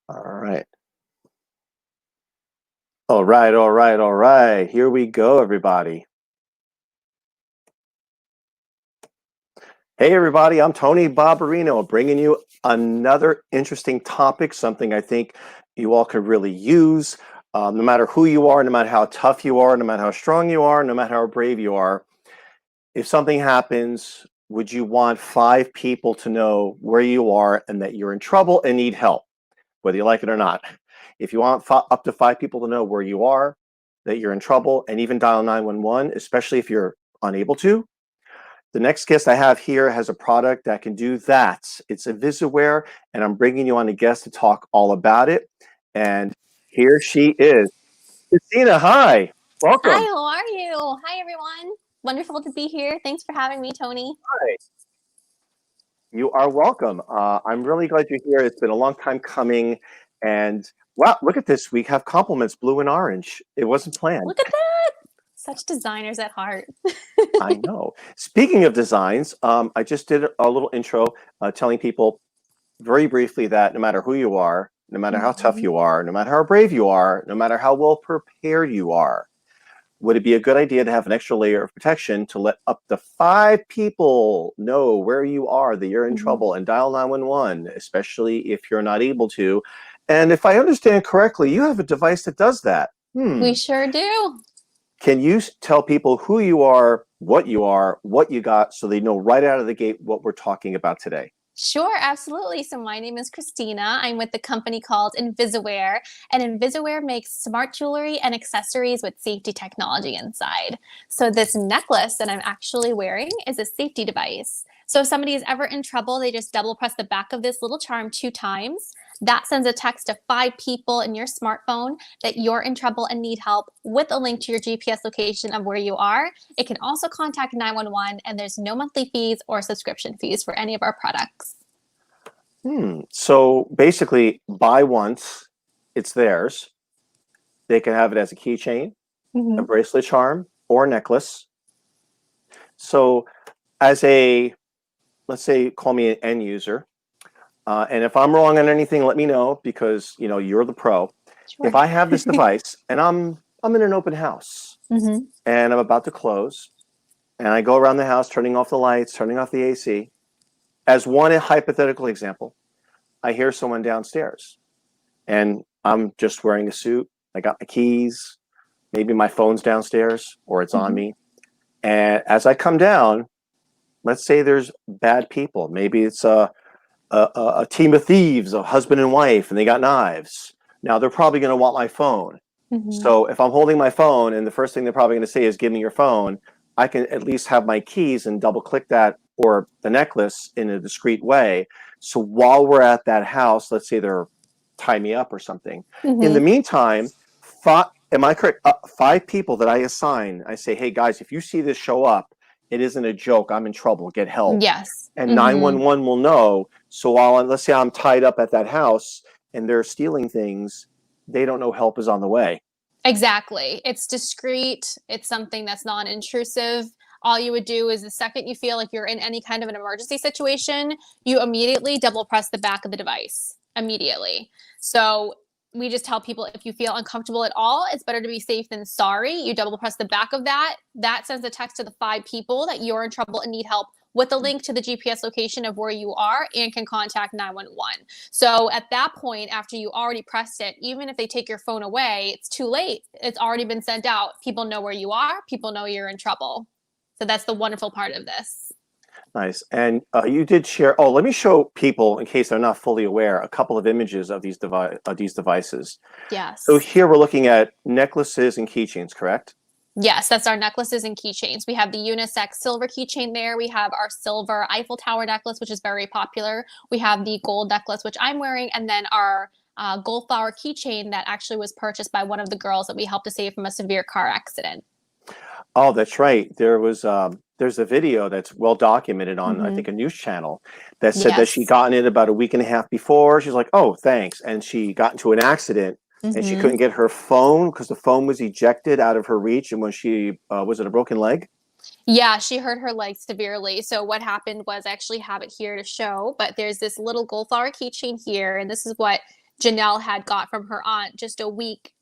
All right. All right, all right, all right. Here we go, everybody. Hey, everybody, I'm Tony Babarino, bringing you another interesting topic, something I think you all could really use. No matter who you are, no matter how tough you are, no matter how strong you are, no matter how brave you are, if something happens, would you want 5 people to know where you are and that you're in trouble and need help, whether you like it or not? If you want up to 5 people to know where you are, that you're in trouble, and even dial 911, especially if you're unable to, the next guest I have here has a product that can do that. It's Invisawear, and I'm bringing you on a guest to talk all about it. And here she is. Christina, hi. Hi, Welcome. how are you? Hi, everyone. Wonderful to be here. Thanks for having me, Tony. Hi. You are welcome. I'm really glad you're here. It's been a long time coming. And wow, look at this. We have compliments, blue and orange. It wasn't planned. Look at that. Such designers at heart. I know. Speaking of designs, I just did a little intro telling people very briefly that no matter who you are, no matter how tough Mhm. you are, no matter how brave you are, no matter how well prepared you are, would it be a good idea to have an extra layer of protection to let up to 5 people know where you are, that you're in Mhm. trouble, and dial 911, especially if you're not able to? And if I understand correctly, you have a device that does that. We sure do. Can you tell people who you are, what you got, so they know right out of the gate what we're talking about today? Sure, absolutely. So my name is Christina. I'm with the company called Invisawear, and Invisawear makes smart jewelry and accessories with safety technology inside. So this necklace that I'm actually wearing is a safety device. So if somebody is ever in trouble, they just double press the back of this little charm 2 times. That sends a text to 5 people in your smartphone that you're in trouble and need help with a link to your GPS location of where you are. It can also contact 911, and there's no monthly fees or subscription fees for any of our products. So basically, buy once, it's theirs. They can have it as a keychain, a Mhm. bracelet charm, or a necklace. So as a, let's say, call me an end user, and if I'm wrong on anything, let me know because you're the pro. If Sure. I have this device and I'm in an open house Mhm. and I'm about to close, and I go around the house turning off the lights, turning off the AC, as one hypothetical example, I hear someone downstairs and I'm just wearing a suit. I got my keys, maybe my phone's downstairs or it's on Mhm. me. And as I come down, let's say there's bad people. Maybe it's a team of thieves, a husband and wife, and they got knives. Now they're probably going to want my phone. Mhm. So if I'm holding my phone and the first thing they're probably going to say is give me your phone, I can at least have my keys and double click that or the necklace in a discreet way. So while we're at that house, let's say they're tie me up or something. In the Mhm. meantime, am I correct? 5 people that I assign, I say, hey guys, if you see this show up, it isn't a joke. I'm in trouble. Get help. Yes. And Mhm. 911 will know. So while let's say I'm tied up at that house and they're stealing things, they don't know help is on the way. Exactly. It's discreet. It's something that's non-intrusive. All you would do is the second you feel like you're in any kind of an emergency situation, you immediately double press the back of the device immediately. So we just tell people if you feel uncomfortable at all, it's better to be safe than sorry. You double press the back of that. That sends a text to the 5 people that you're in trouble and need help with a link to the GPS location of where you are and can contact 911. So at that point, after you already pressed it, even if they take your phone away, it's too late. It's already been sent out. People know where you are. People know you're in trouble. So that's the wonderful part of this. Nice. And you did share. Oh, let me show people, in case they're not fully aware, a couple of images of these devices. So Yes. here we're looking at necklaces and keychains, correct? Yes, that's our necklaces and keychains. We have the unisex silver keychain there. We have our silver Eiffel Tower necklace, which is very popular. We have the gold necklace, which I'm wearing, and then our gold flower keychain that actually was purchased by one of the girls that we helped to save from a severe car accident. Oh, that's right. There's a video that's well documented on, I Mm-hmm. think, a news channel that said that she Yes. got in it about a week and a half before. She's like, "Oh, thanks," and she got into an accident and she Mm-hmm. couldn't get her phone because the phone was ejected out of her reach. And when she was it a broken leg? Yeah, she hurt her leg severely. So what happened was I actually have it here to show, but there's this little gold flower keychain here, and this is what Janelle had got from her aunt just a week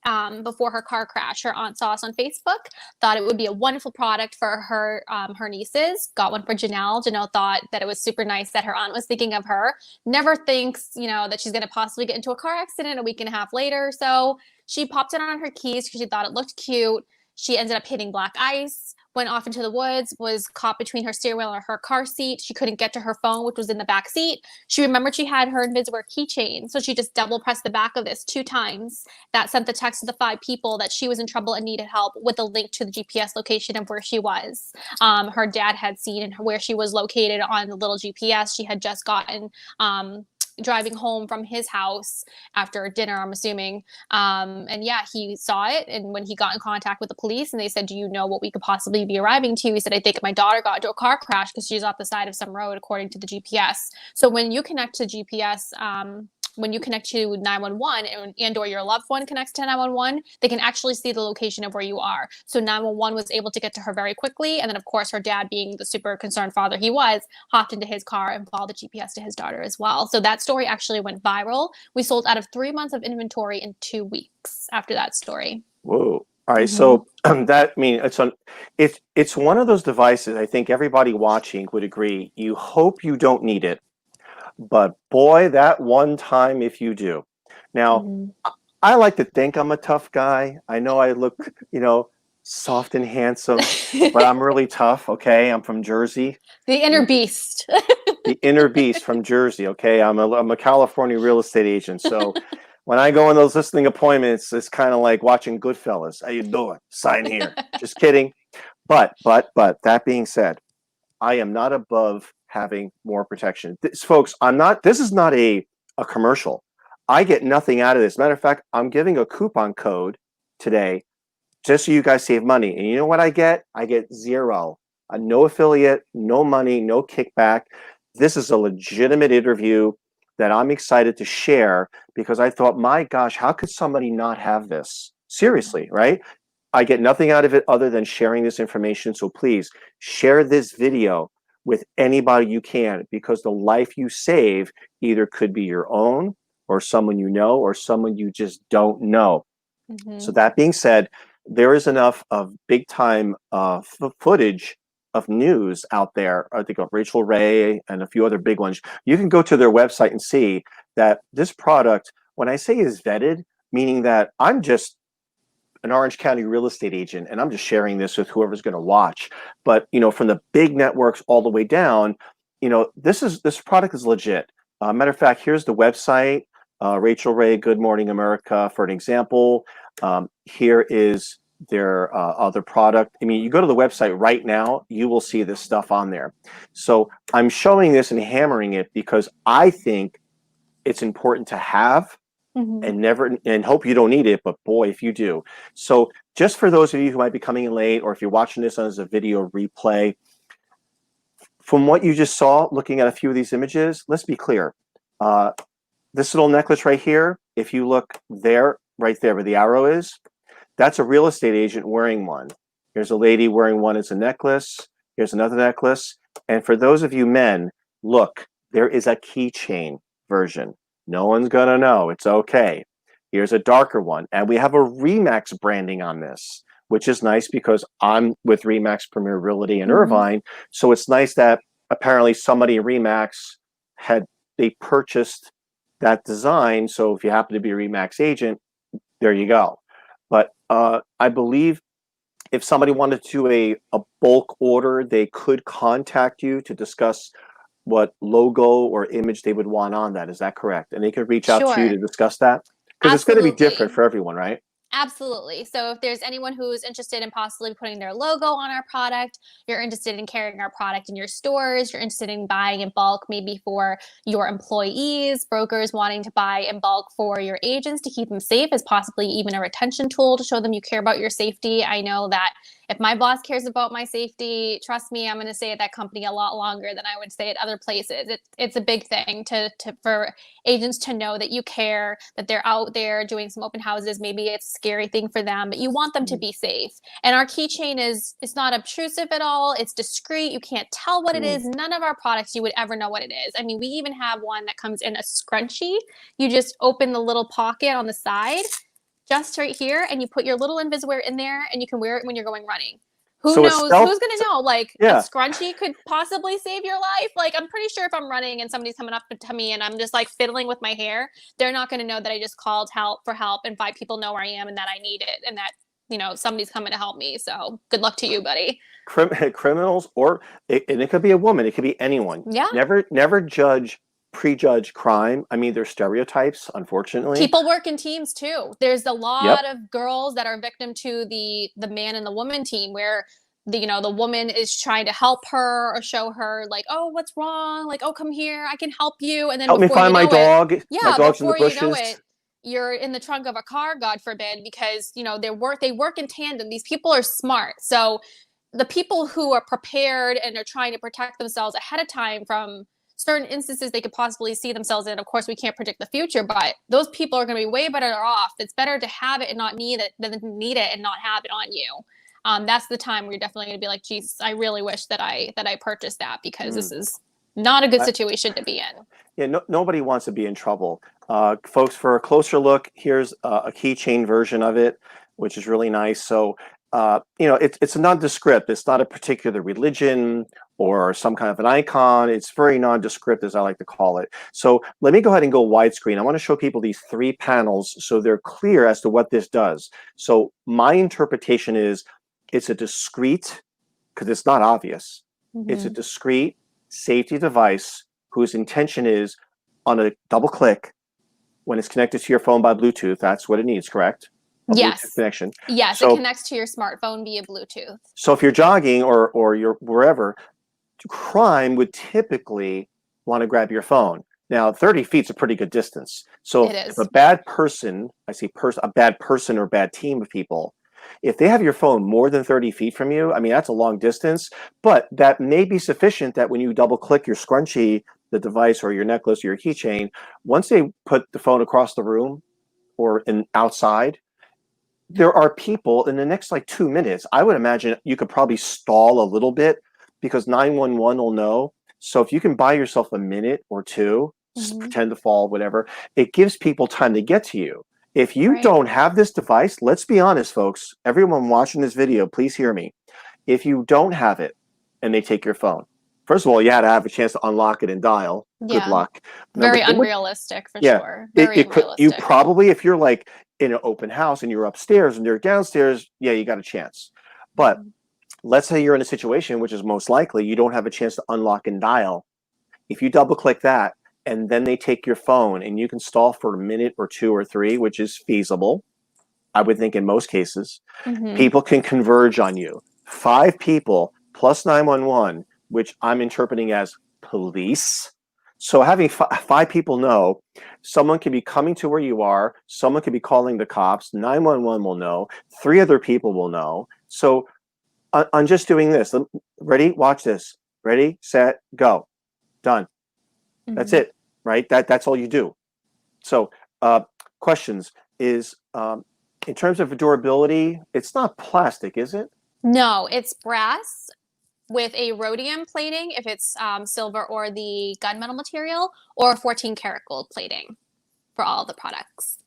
before her car crash. Her aunt saw us on Facebook, thought it would be a wonderful product for her nieces. Got one for Janelle. Janelle thought that it was super nice that her aunt was thinking of her. Never thinks, that she's going to possibly get into a car accident a week and a half later. So she popped it on her keys because she thought it looked cute. She ended up hitting black ice, went off into the woods, was caught between her steering wheel and her car seat. She couldn't get to her phone, which was in the back seat. She remembered she had her Invisawear keychain, so she just double pressed the back of this 2 times. That sent the text to the 5 people that she was in trouble and needed help with a link to the GPS location of where she was. Her dad had seen where she was located on the little GPS. She had just gotten driving home from his house after dinner, I'm assuming. And yeah, he saw it. And when he got in contact with the police and they said, do you know what we could possibly be arriving to? He said, I think my daughter got into a car crash because she's off the side of some road, according to the GPS. So when you connect to GPS, when you connect to 911 and or your loved one connects to 911, they can actually see the location of where you are. So 911 was able to get to her very quickly. And then, of course, her dad, being the super concerned father he was, hopped into his car and followed the GPS to his daughter as well. So that story actually went viral. We sold out of 3 months of inventory in 2 weeks after that story. Whoa. All right. So it's one of those devices. I think everybody watching would agree. You hope you don't need it. But boy, that one time if you do. Now, I like to think I'm a tough guy. I know I look, soft and handsome, but I'm really tough, okay? I'm from Jersey. The inner beast. The inner beast from Jersey, okay? I'm a California real estate agent. So when I go on those listing appointments, it's kind of like watching Goodfellas. How you doing? Sign here. Just kidding. But that being said, I am not above having more protection. Folks, this is not a commercial. I get nothing out of this. Matter of fact, I'm giving a coupon code today just so you guys save money. And you know what I get? I get 0. No affiliate, no money, no kickback. This is a legitimate interview that I'm excited to share because I thought, my gosh, how could somebody not have this? Seriously, right? I get nothing out of it other than sharing this information. So please share this video with anybody you can, because the life you save either could be your own or someone you know or someone you just don't know. So that being said, there is enough of big time footage of news out there. I think of Rachel Ray and a few other big ones. You can go to their website and see that this product, when I say is vetted, meaning that I'm just an Orange County real estate agent, and I'm just sharing this with whoever's going to watch. But from the big networks all the way down, this product is legit. Matter of fact, here's the website, Rachel Ray, Good Morning America, for an example. Here is their other product. I mean, you go to the website right now, you will see this stuff on there. So I'm showing this and hammering it because I think it's important to have. And hope you don't need it, but boy, if you do. So just for those of you who might be coming in late, or if you're watching this as a video replay, from what you just saw, looking at a few of these images, let's be clear. This little necklace right here, if you look there, right there where the arrow is, that's a real estate agent wearing one. Here's a lady wearing one as a necklace. Here's another necklace. And for those of you men, look, there is a keychain version. No one's going to know. It's okay. Here's a darker one. And we have a Remax branding on this, which is nice because I'm with Remax Premier Realty in Irvine. So it's nice that apparently somebody at Remax they purchased that design. So if you happen to be a Remax agent, there you go. But I believe if somebody wanted to do a bulk order, they could contact you to discuss what logo or image they would want on that. Is that correct? And they could reach out to you to discuss that? Because it's going to be different for everyone, right? Absolutely. So if there's anyone who's interested in possibly putting their logo on our product, you're interested in carrying our product in your stores, you're interested in buying in bulk, maybe for your employees, brokers wanting to buy in bulk for your agents to keep them safe, as possibly even a retention tool to show them you care about your safety. I know that if my boss cares about my safety, trust me, I'm going to stay at that company a lot longer than I would stay at other places. It's a big thing for agents to know that you care, that they're out there doing some open houses. Maybe it's scary thing for them, but you want them to be safe. And our keychain it's not obtrusive at all. It's discreet. You can't tell what it is. None of our products you would ever know what it is. I mean, we even have one that comes in a scrunchie. You just open the little pocket on the side, just right here, and you put your little Invisawear in there, and you can wear it when you're going running. Who So knows? Who's gonna know? Like a yeah. scrunchie could possibly save your life. Like I'm pretty sure if I'm running and somebody's coming up to me and I'm just like fiddling with my hair, they're not gonna know that I just called for help and 5 people know where I am and that I need it and that somebody's coming to help me. So good luck to you, buddy. Criminals, and it could be a woman, it could be anyone. Yeah. Never prejudge crime. I mean, there's stereotypes, unfortunately. People work in teams too. There's a lot Yep. of girls that are victim to the man and the woman team where the woman is trying to help her or show her like, oh, what's wrong? Like, oh, come here, I can help you. And then Help me before find you my know dog. it, My yeah, dog's in the before you know bushes. it, you're in the trunk of a car, God forbid, because they work in tandem. These people are smart. So the people who are prepared and are trying to protect themselves ahead of time from certain instances they could possibly see themselves in. Of course, we can't predict the future, but those people are going to be way better off. It's better to have it and not need it than need it and not have it on you. That's the time where you're definitely going to be like, Jesus, I really wish that I purchased that because this is not a good situation to be in. Yeah, nobody wants to be in trouble. Folks, for a closer look, here's a keychain version of it, which is really nice. So, it's a nondescript. It's not a particular religion or some kind of an icon. It's very nondescript, as I like to call it. So let me go ahead and go widescreen. I want to show people these 3 panels so they're clear as to what this does. So my interpretation is it's a discrete, because it's not obvious. It's a discrete safety device whose intention is on a double click when it's connected to your phone by Bluetooth. That's what it needs, correct? Yes. Bluetooth connection. Yes, So, it connects to your smartphone via Bluetooth. So if you're jogging or you're wherever, crime would typically want to grab your phone. Now, 30 feet is a pretty good distance. So if a bad person, a bad person or bad team of people, if they have your phone more than 30 feet from you, I mean, that's a long distance, but that may be sufficient that when you double click your scrunchie, the device or your necklace or your keychain, once they put the phone across the room or outside, there are people in the next like 2 minutes. I would imagine you could probably stall a little bit because 911 will know. So if you can buy yourself a minute or two, pretend to fall, whatever, it gives people time to get to you. If you don't have this device, let's be honest, folks, everyone watching this video, please hear me. If you don't have it and they take your phone, first of all, you had to have a chance to unlock it and dial. Yeah. Good luck. Very unrealistic for sure. Very unrealistic. You probably, if you're like in an open house and you're upstairs and they're downstairs, yeah, you got a chance. But let's say you're in a situation, which is most likely, you don't have a chance to unlock and dial. If you double click that and then they take your phone and you can stall for a minute or 2 or 3, which is feasible, I would think in most cases, people can converge on you. 5 people plus 911, which I'm interpreting as police. So having 5 people know, someone can be coming to where you are, someone could be calling the cops, 911 will know, 3 other people will know. So I'm just doing this. Ready? Watch this. Ready, set, go. Done. That's it, right? That's all you do. So questions is, in terms of durability, it's not plastic, is it? No, it's brass with a rhodium plating if it's silver or the gunmetal material, or 14 karat gold plating for all the products.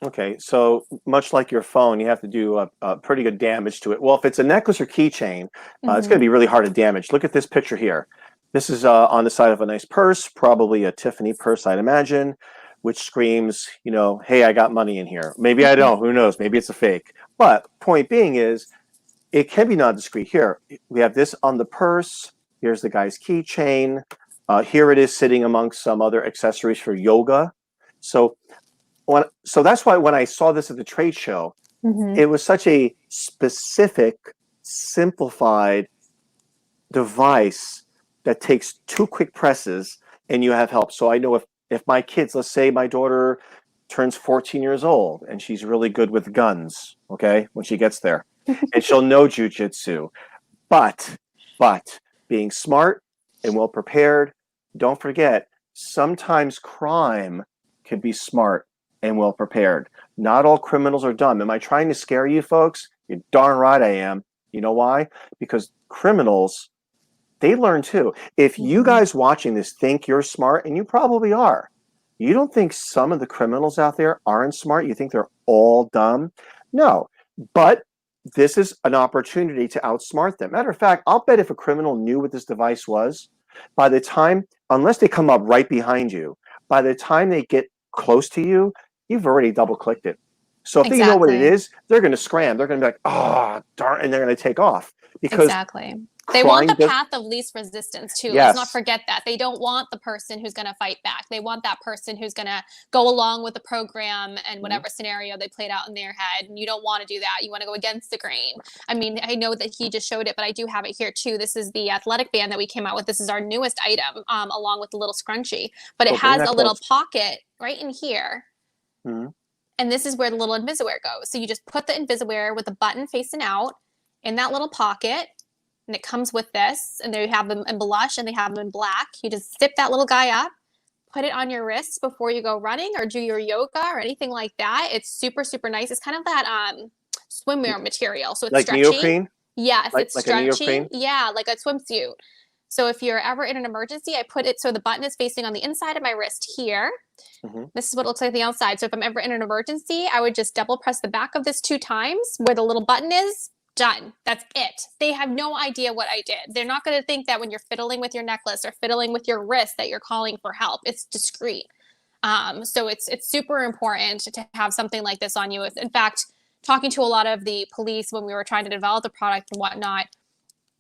Okay, so much like your phone, you have to do a pretty good damage to it. Well, if it's a necklace or keychain, it's going to be really hard to damage. Look at this picture here. This is on the side of a nice purse, probably a Tiffany purse, I'd imagine, which screams, hey, I got money in here. Maybe I don't. Who knows? Maybe it's a fake. But point being is, it can be non-discreet. Here, we have this on the purse. Here's the guy's keychain. Here it is sitting amongst some other accessories for yoga. So that's why when I saw this at the trade show, it was such a specific, simplified device that takes 2 quick presses and you have help. So I know if my kids, let's say my daughter turns 14 years old and she's really good with guns, okay, when she gets there, and she'll know jujitsu, but being smart and well prepared, don't forget, sometimes crime can be smart and well prepared. Not all criminals are dumb. Am I trying to scare you folks? You're darn right I am. You know why? Because criminals, they learn too. If you Mhm. guys watching this think you're smart, and you probably are, you don't think some of the criminals out there aren't smart? You think they're all dumb? No. But this is an opportunity to outsmart them. Matter of fact, I'll bet if a criminal knew what this device was, by the time, unless they come up right behind you, by the time they get close to you, you've already double clicked it. So if they know what it Exactly. is, they're going to scram. They're going to be like, oh, darn, and they're going to take off because Exactly. They want crime the does, path of least resistance too. Let's not yes. forget that. They don't want the person who's going to fight back. They want that person who's going to go along with the program and Mhm. whatever scenario they played out in their head. And you don't want to do that. You want to go against the grain. I mean, I know that he just showed it, but I do have it here too. This is the athletic band that we came out with. This is our newest item, along with the little scrunchie. But it Oh, bring has that a little close. pocket right in here. Mhm. And this is where the little Invisawear goes. So you just put the Invisawear with the button facing out in that little pocket, and it comes with this. And they have them in blush and they have them in black. You just zip that little guy up, put it on your wrists before you go running or do your yoga or anything like that. It's super, super nice. It's kind of that swimwear material. So it's Like stretchy. neoprene? Yes, it's Like a stretchy. neoprene? Yeah, like a swimsuit. So if you're ever in an emergency, I put it so the button is facing on the inside of my wrist here. Mhm. This is what it looks like on the outside. So if I'm ever in an emergency, I would just double press the back of this 2 times where the little button is. Done. That's it. They have no idea what I did. They're not going to think that when you're fiddling with your necklace or fiddling with your wrist that you're calling for help. It's discreet. So it's super important to have something like this on you. In fact, talking to a lot of the police when we were trying to develop the product and whatnot,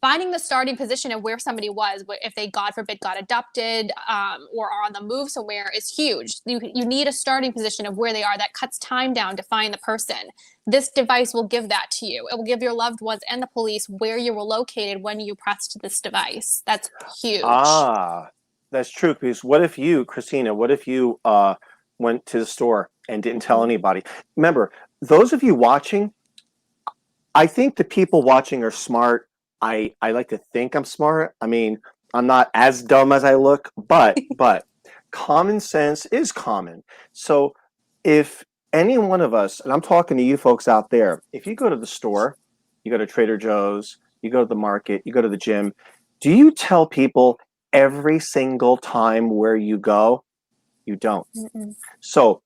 finding the starting position of where somebody was, if they, God forbid, got abducted or are on the move somewhere, is huge. You need a starting position of where they are. That cuts time down to find the person. This device will give that to you. It will give your loved ones and the police where you were located when you pressed this device. That's huge. Ah, that's true. Because what if you, Christina, what if you went to the store and didn't tell Mhm. anybody? Remember, those of you watching, I think the people watching are smart. I like to think I'm smart. I mean, I'm not as dumb as I look, but common sense is common. So if any one of us, and I'm talking to you folks out there, if you go to the store, you go to Trader Joe's, you go to the market, you go to the gym, do you tell people every single time where you go? You don't. Mm-mm. So,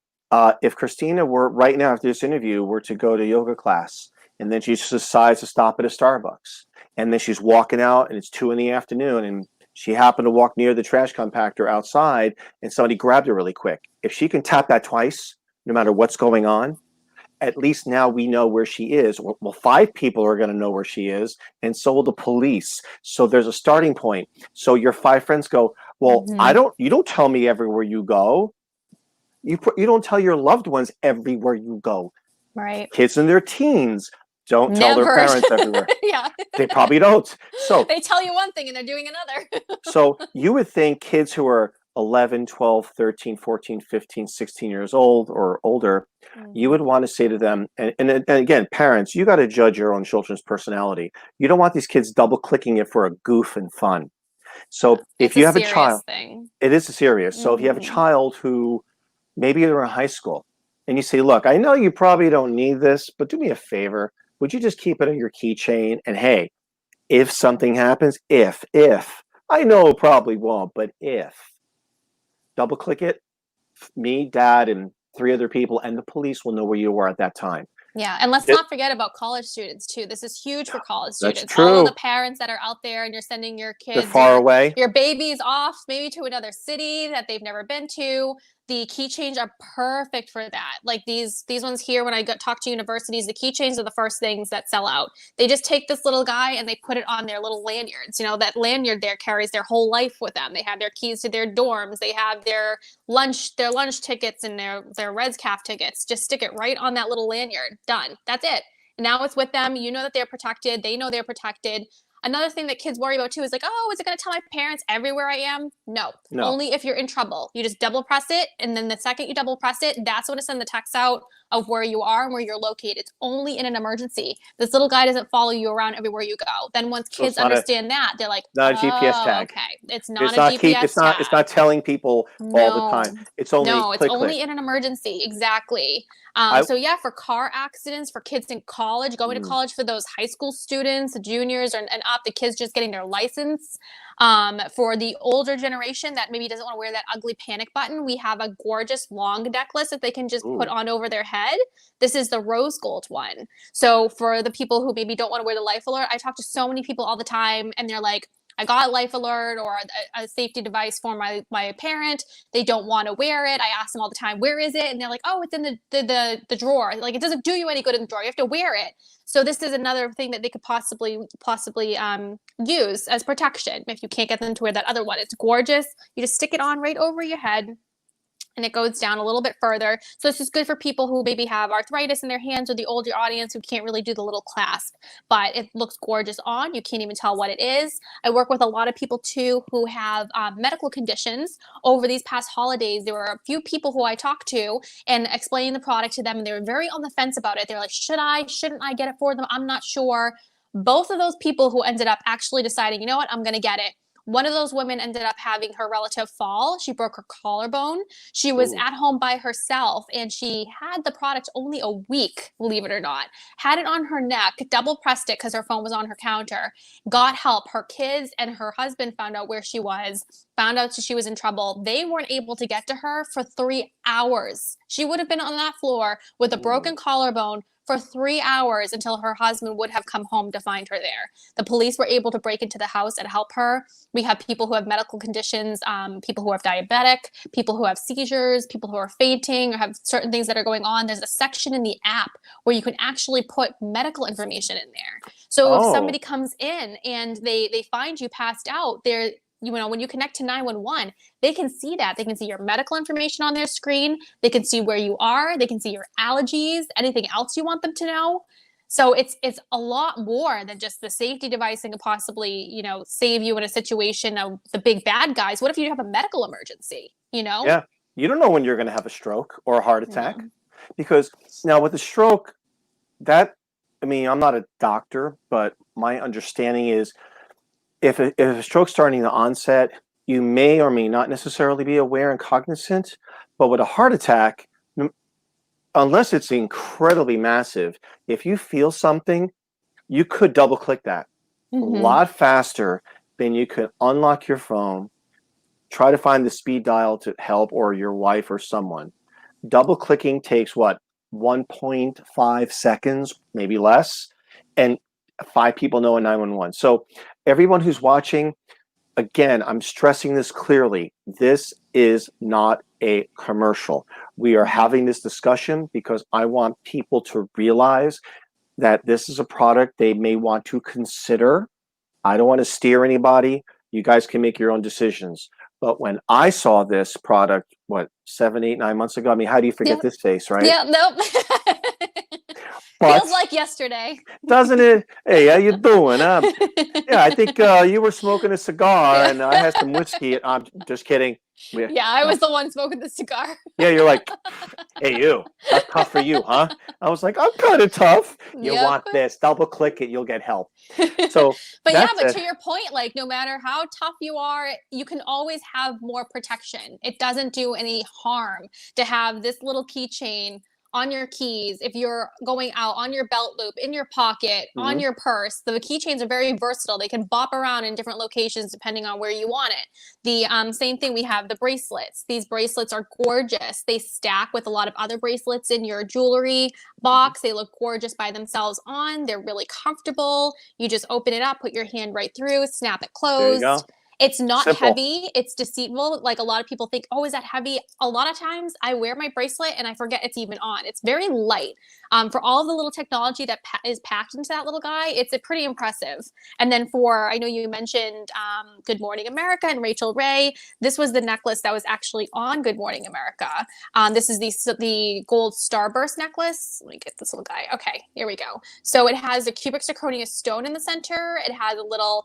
if Christina were right now after this interview were to go to yoga class, and then she just decides to stop at a Starbucks, and then she's walking out, and it's 2 in the afternoon, and she happened to walk near the trash compactor outside, and somebody grabbed her really quick. If she can tap that twice, no matter what's going on, at least now we know where she is. Well, 5 people are going to know where she is, and so will the police. So there's a starting point. So your 5 friends go, well, I Mm-hmm. don't. You don't tell me everywhere you go. You don't tell your loved ones everywhere you go. Right. Kids in their teens don't tell their Never. parents everywhere. Yeah. They probably don't. So They tell you one thing and they're doing another. so you would think kids who are 11, 12, 13, 14, 15, 16 years old or older, you Mm-hmm. would want to say to them, and again, parents, you got to judge your own children's personality. You don't want these kids double clicking it for a goof and fun. Yeah. So if It's a you have a child, serious thing. it is serious. So if you have a Mm-hmm. child who maybe they're in high school and you say, look, I know you probably don't need this, but do me a favor. Would you just keep it on your keychain? And hey, if something happens, if, I know it probably won't, but if, double click it, me, dad, and 3 other people, and the police will know where you were at that time. Yeah, and let's It, not forget about college students too. This is huge for college that's students. All of the true. parents that are out there and you're sending your They're kids, far away. your babies off maybe to another city that they've never been to. The keychains are perfect for that. Like these ones here when I talk to universities, the keychains are the first things that sell out. They just take this little guy and they put it on their little lanyards. You know, that lanyard there carries their whole life with them. They have their keys to their dorms, they have their lunch tickets and their Reds Calf tickets. Just stick it right on that little lanyard. Done. That's it. Now it's with them. You know that they're protected. They know they're protected. Another thing that kids worry about too is like, oh, is it going to tell my parents everywhere I am? No, No. only if you're in trouble. You just double press it, and then the second you double press it, that's when to send the text out of where you are and where you're located. It's only in an emergency. This little guy doesn't follow you around everywhere you go. Then once So kids it's not a understand that, they're like, not a GPS oh, tag. okay, it's not It's a not keep. GPS It's tag. not telling people all the No, time. It's only no, it's click only click. in an emergency. Exactly. I So yeah, for car accidents, for kids in college, going to mm, college, for those high school students, the juniors, and up, the kids just getting their license. For the older generation that maybe doesn't want to wear that ugly panic button, we have a gorgeous long necklace that they can just put ooh. on over their head. This is the rose gold one. So for the people who maybe don't want to wear the life alert, I talk to so many people all the time, and they're like, I got life alert or a safety device for my parent. They don't want to wear it. I ask them all the time, where is it? And they're like, oh, it's in the drawer. Like, it doesn't do you any good in the drawer. You have to wear it. So this is another thing that they could possibly use as protection if you can't get them to wear that other one. It's gorgeous. You just stick it on right over your head, and it goes down a little bit further. So this is good for people who maybe have arthritis in their hands, or the older audience who can't really do the little clasp. But it looks gorgeous on. You can't even tell what it is. I work with a lot of people too who have medical conditions. Over these past holidays, there were a few people who I talked to and explained the product to them, and they were very on the fence about it. They were like, should I, shouldn't I get it for them? I'm not sure. Both of those people who ended up actually deciding, you know what, I'm going to get it. One of those women ended up having her relative fall. She broke her collarbone. She was Ooh. at home by herself, and she had the product only a week, believe it or not. Had it on her neck, double pressed it because her phone was on her counter, got help. Her kids and her husband found out where she was, found out she was in trouble. They weren't able to get to her for 3 hours. She would have been on that floor with a Ooh. broken collarbone for 3 hours until her husband would have come home to find her there. The police were able to break into the house and help her. We have people who have medical conditions, people who are diabetic, people who have seizures, people who are fainting or have certain things that are going on. There's a section in the app where you can actually put medical information in there. So if Oh. somebody comes in and they find you passed out, they're, you know, when you connect to 911, they can see that. They can see your medical information on their screen. They can see where you are. They can see your allergies, anything else you want them to know. So it's a lot more than just the safety device and could possibly, you know, save you in a situation of the big bad guys. What if you have a medical emergency, you know? Yeah. You don't know when you're going to have a stroke or a heart attack, No. because now with the stroke, that, I mean, I'm not a doctor, but my understanding is if a stroke's starting the onset, you may or may not necessarily be aware and cognizant. But with a heart attack, unless it's incredibly massive, if you feel something, you could double click that a Mm-hmm. lot faster than you could unlock your phone, try to find the speed dial to help, or your wife or someone. Double clicking takes what, 1.5 seconds, maybe less, and 5 people know a 911. So everyone who's watching, again, I'm stressing this clearly. This is not a commercial. We are Mm-hmm. having this discussion because I want people to realize that this is a product they may want to consider. I don't want to steer anybody. You guys can make your own decisions. But when I saw this product, what, 7, 8, 9 months ago? I mean, how do you forget Yep. this face, right? Yep. Nope. Feels But like yesterday. doesn't it? Hey, how you doing? Yeah, I think you were smoking a cigar Yeah. and I had some whiskey. I'm just kidding. Yeah, I No. was the one smoking the cigar. Yeah, you're like, hey, you. That's tough for you, huh? I was like, I'm kind of tough. You Yep. want this? Double click it, you'll get help. So But yeah, that's but it. to your point, like no matter how tough you are, you can always have more protection. It doesn't do any harm to have this little keychain on your keys if you're going out, on your belt loop, in your pocket, on Mhm. your purse. The keychains are very versatile. They can bop around in different locations depending on where you want it. The same thing, we have the bracelets. These bracelets are gorgeous. They stack with a lot of other bracelets in your jewelry box. They look gorgeous by themselves on. They're really comfortable. You just open it up, put your hand right through, snap it There you closed. go. It's not Simple. heavy. It's deceitful. Like a lot of people think, oh, is that heavy? A lot of times I wear my bracelet and I forget it's even on. It's very light. For all of the little technology that is packed into that little guy, it's a pretty impressive. And then I know you mentioned Good Morning America and Rachel Ray. This was the necklace that was actually on Good Morning America. This is the gold Starburst necklace. Let me get this little guy. Okay, here we go. So it has a cubic zirconia stone in the center. It has a little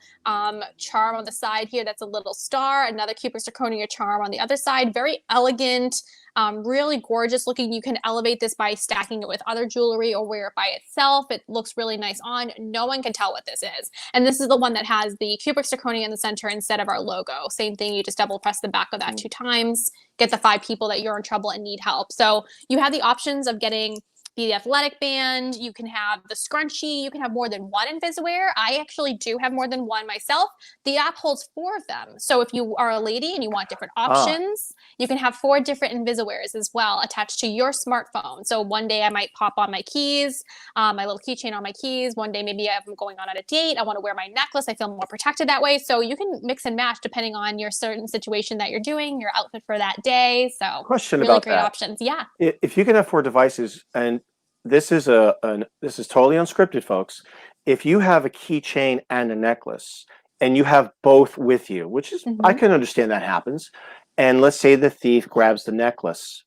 charm on the side here that's a little star, another cubic zirconia charm on the other side. Very elegant, really gorgeous looking. You can elevate this by stacking it with other jewelry or wear it by itself. It looks really nice on. No one can tell what this is. And this is the one that has the cubic zirconia in the center instead of our logo. Same thing, you just double press the back of that 2 times, get the 5 people that you're in trouble and need help. So you have the options of getting the athletic band, you can have the scrunchie, you can have more than one Invisawear. I actually do have more than one myself. The app holds 4 of them. So if you are a lady and you want different options, you can have 4 different Invisawears as well attached to your smartphone. So one day I might pop on my keys, my little keychain on my keys. One day maybe I'm going on a date. I want to wear my necklace. I feel more protected that way. So you can mix and match depending on your certain situation that you're doing, your outfit for that day. So Question really about great that. options. Yeah. If you can have 4 devices, and this is this is totally unscripted, folks. If you have a keychain and a necklace, and you have both with you, which is I can understand that happens, and let's say the thief grabs the necklace,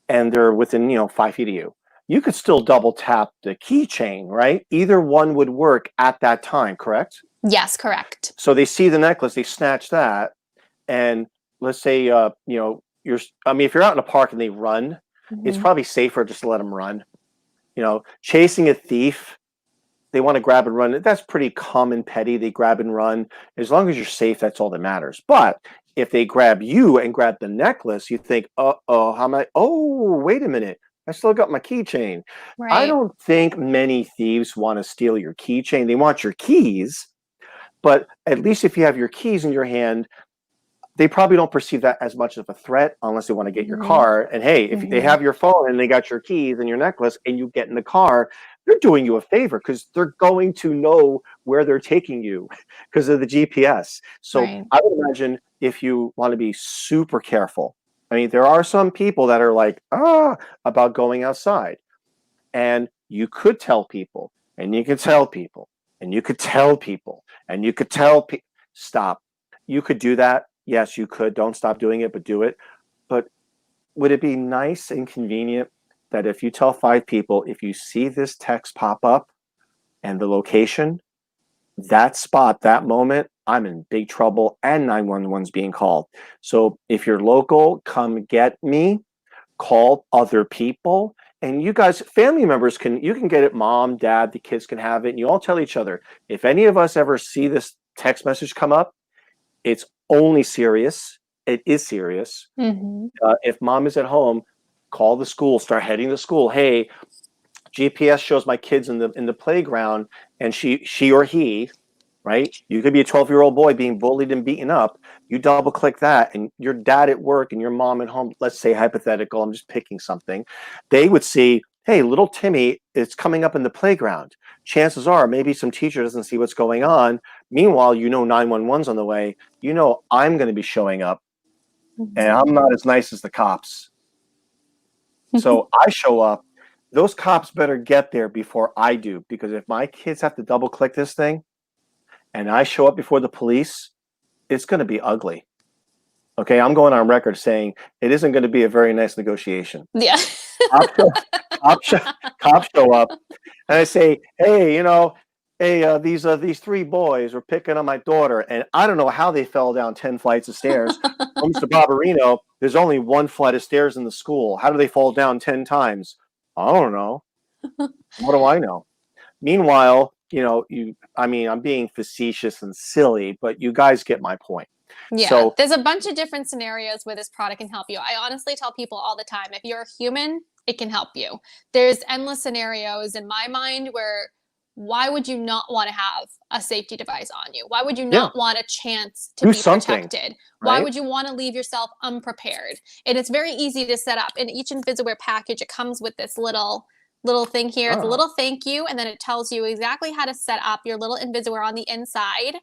and they're within 5 feet of you, you could still double tap the keychain, right? Either one would work at that time, correct? Yes, correct. So they see the necklace, they snatch that, and let's say if you're out in a park and they run, it's probably safer just to let them run. Chasing a thief, they want to grab and run. That's pretty common petty. They grab and run. As long as you're safe, that's all that matters. But if they grab you and grab the necklace, you think, how am I? Oh, wait a minute. I still got my keychain. I Right. don't think many thieves want to steal your keychain. They want your keys. But at least if you have your keys in your hand, they probably don't perceive that as much of a threat unless they want to get your car. And hey, if they have your phone and they got your keys and your necklace and you get in the car, they're doing you a favor because they're going to know where they're taking you because of the GPS. So Right. I would imagine if you want to be super careful, I mean, there are some people that are like, about going outside. And you could tell people, and you could tell people, and you could tell people, and you could tell people, stop. You could do that. Yes, you could. Don't stop doing it, but do it. But would it be nice and convenient that if you tell 5 people, if you see this text pop up and the location, that spot, that moment, I'm in big trouble and 911's being called. So if you're local, come get me, call other people, and you guys, family members, you can get it. Mom, dad, the kids can have it, and you all tell each other, if any of us ever see this text message come up, it's only serious. It is serious. If mom is at home, call the school, start heading to school. Hey, GPS shows my kids in the playground, and she or he, right? You could be a 12-year-old boy being bullied and beaten up. You double click that, and your dad at work and your mom at home, let's say hypothetical, I'm just picking something, they would see, hey, little Timmy is coming up in the playground. Chances are maybe some teacher doesn't see what's going on. Meanwhile, 911's on the way. I'm going to be showing up, and I'm not as nice as the cops. So I show up. Those cops better get there before I do, because if my kids have to double click this thing and I show up before the police, it's going to be ugly. Okay, I'm going on record saying it isn't going to be a very nice negotiation. Yeah. Cops show up, and I say, hey, these 3 boys were picking on my daughter, and I don't know how they fell down 10 flights of stairs. Well, Mr. Babarino, there's only 1 flight of stairs in the school. How do they fall down 10 times? I don't know. What do I know? Meanwhile, I'm being facetious and silly, but you guys get my point. Yeah, So there's a bunch of different scenarios where this product can help you. I honestly tell people all the time, if you're a human, it can help you. There's endless scenarios in my mind where why would you not want to have a safety device on you? Why would you yeah, not want a chance to do be something, protected? Why right? would you want to leave yourself unprepared? And it's very easy to set up. In each Invisawear package, it comes with this little thing here. It's a Oh, little thank you, and then it tells you exactly how to set up your little Invisawear on the inside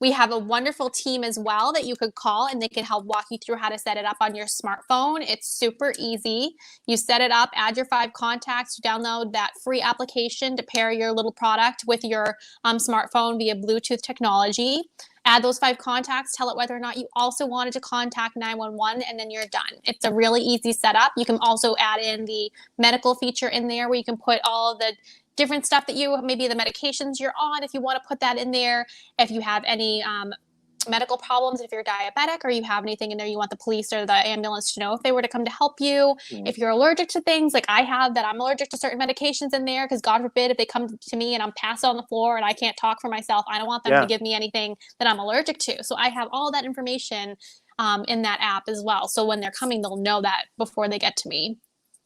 We have a wonderful team as well that you could call, and they can help walk you through how to set it up on your smartphone. It's super easy. You set it up, add your 5 contacts, you download that free application to pair your little product with your smartphone via Bluetooth technology. Add those 5 contacts, tell it whether or not you also wanted to contact 911, and then you're done. It's a really easy setup. You can also add in the medical feature in there where you can put all of the different stuff that you, maybe the medications you're on, if you want to put that in there. If you have any medical problems, if you're diabetic or you have anything in there you want the police or the ambulance to know if they were to come to help you. If you're allergic to things like I have, that I'm allergic to certain medications in there, because God forbid if they come to me and I'm passed on the floor and I can't talk for myself, I don't want them to give me anything that I'm allergic to. So I have all that information in that app as well. So when they're coming, they'll know that before they get to me.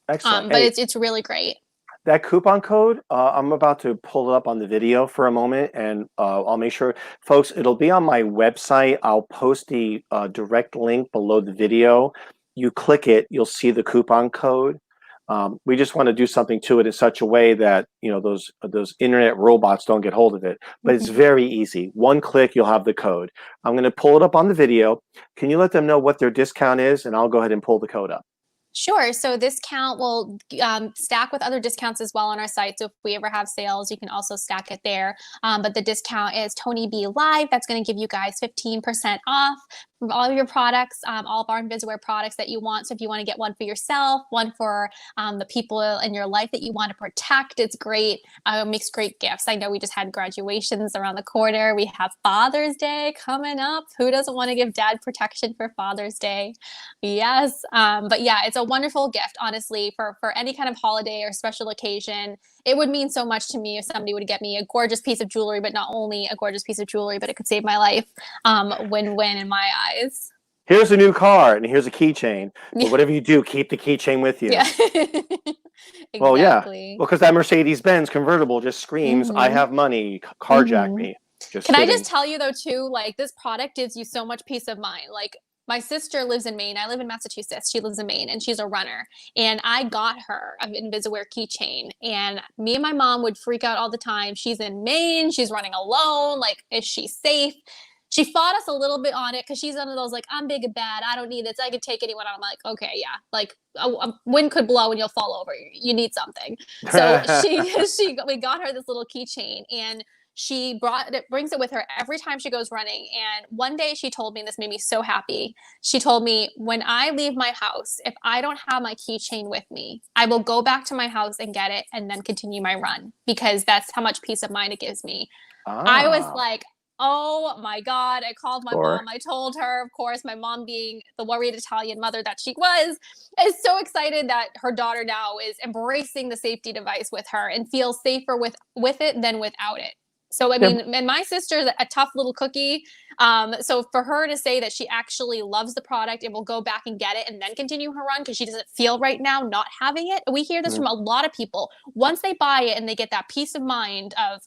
Excellent. But it's really great. That coupon code, I'm about to pull it up on the video for a moment, and I'll make sure, folks, it'll be on my website. I'll post the direct link below the video. You click it, you'll see the coupon code. We just want to do something to it in such a way that, you know, those internet robots don't get hold of it. But it's very easy. One click, you'll have the code. I'm going to pull it up on the video. Can you let them know what their discount is? And I'll go ahead and pull the code up. Sure. So this count will stack with other discounts as well on our site. So if we ever have sales, you can also stack it there. But the discount is Tony B Live. That's going to give you guys 15% off from all of your products, all of our Invisawear products that you want. So if you want to get one for yourself, one for the people in your life that you want to protect, it's great. It makes great gifts. I know we just had graduations around the corner. We have Father's Day coming up. Who doesn't want to give dad protection for Father's Day? Yes. But yeah, it's a wonderful gift, honestly, for any kind of holiday or special occasion. It would mean so much to me if somebody would get me a gorgeous piece of jewelry, but not only a gorgeous piece of jewelry, but it could save my life. Win-win in my eyes. Here's a new car and here's a keychain. But whatever you do, keep the keychain with you. Yeah. Exactly. Well, yeah. Well, because that Mercedes-Benz convertible just screams, I have money, carjack me. Can I just tell you though too, like this product gives you so much peace of mind. Like my sister lives in Maine. I live in Massachusetts. She lives in Maine and she's a runner. And I got her an Invisawear keychain. And me and my mom would freak out all the time. She's in Maine. She's running alone. Like, is she safe? She fought us a little bit on it because she's one of those like, I'm big and bad. I don't need this. I could take anyone. I'm like, okay, yeah. Like a wind could blow and you'll fall over. You need something. So we got her this little keychain, and she brings it with her every time she goes running. And one day she told me, and this made me so happy. She told me, when I leave my house, if I don't have my keychain with me, I will go back to my house and get it and then continue my run, because that's how much peace of mind it gives me. I was like, oh my God. I called my mom. I told her, of course, my mom, being the worried Italian mother that she was, is so excited that her daughter now is embracing the safety device with her and feels safer with it than without it. So, I mean, and my sister's a tough little cookie. So for her to say that she actually loves the product and will go back and get it and then continue her run because she doesn't feel right now not having it. We hear this from a lot of people. Once they buy it and they get that peace of mind of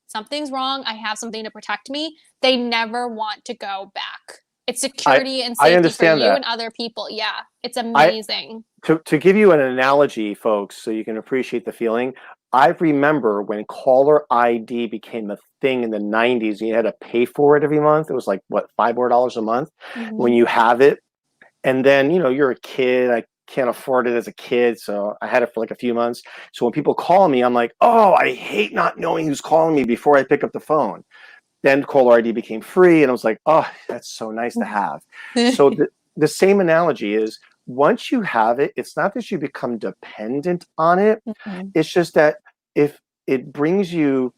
something's wrong, I have something to protect me, they never want to go back. It's security and safety for you and other people. Yeah, it's amazing. To give you an analogy, folks, so you can appreciate the feeling, I remember when caller ID became a thing in the 90s, and you had to pay for it every month. It was like, what, $5 more a month when you have it. And then, you know, you're a kid. I can't afford it as a kid, so I had it for like a few months. So when people call me, I'm like, oh, I hate not knowing who's calling me before I pick up the phone. Then caller ID became free, and I was like, oh, that's so nice to have. So the same analogy is, once you have it, it's not that you become dependent on it. It's just that if it brings you,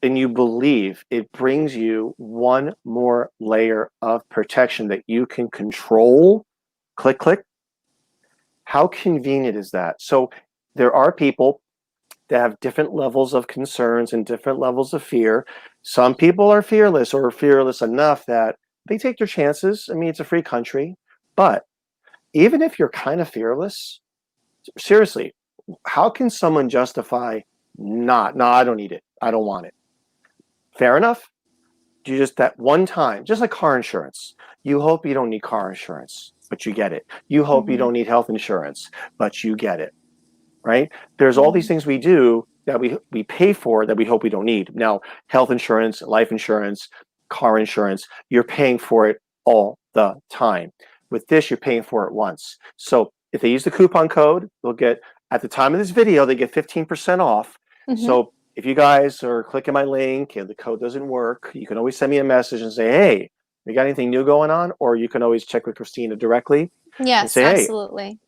and you believe it brings you one more layer of protection that you can control, click, click. How convenient is that? So there are people that have different levels of concerns and different levels of fear. Some people are fearless, or fearless enough that they take their chances. I mean, it's a free country. But even if you're kind of fearless, seriously, how can someone justify no, I don't need it. I don't want it. Fair enough. You just, that one time, just like car insurance, you hope you don't need car insurance, but you get it. You hope you don't need health insurance, but you get it, right? There's all these things we do that we pay for that we hope we don't need. Now, health insurance, life insurance, car insurance, you're paying for it all the time. With this, you're paying for it once. So if they use the coupon code, they'll get, at the time of this video, they get 15% off. So if you guys are clicking my link and the code doesn't work, you can always send me a message and say, hey, you got anything new going on? Or you can always check with Christina directly and Yes, say, absolutely.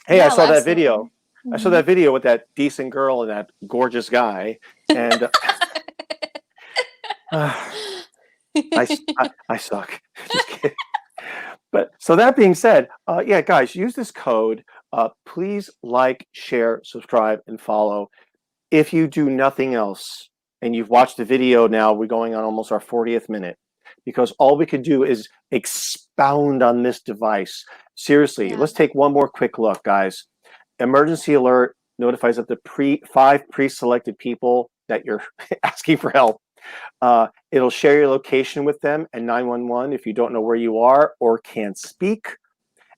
hey, I No, saw that absolutely. video. I saw that video with that decent girl and that gorgeous guy. And I suck. Just kidding. But so that being said, yeah, guys, use this code. Please like, share, subscribe, and follow. If you do nothing else, and you've watched the video now, we're going on almost our 40th minute, because all we could do is expound on this device. Seriously, let's take one more quick look, guys. Emergency alert notifies up to 5 pre-selected people that you're asking for help. It'll share your location with them and 911 if you don't know where you are or can't speak,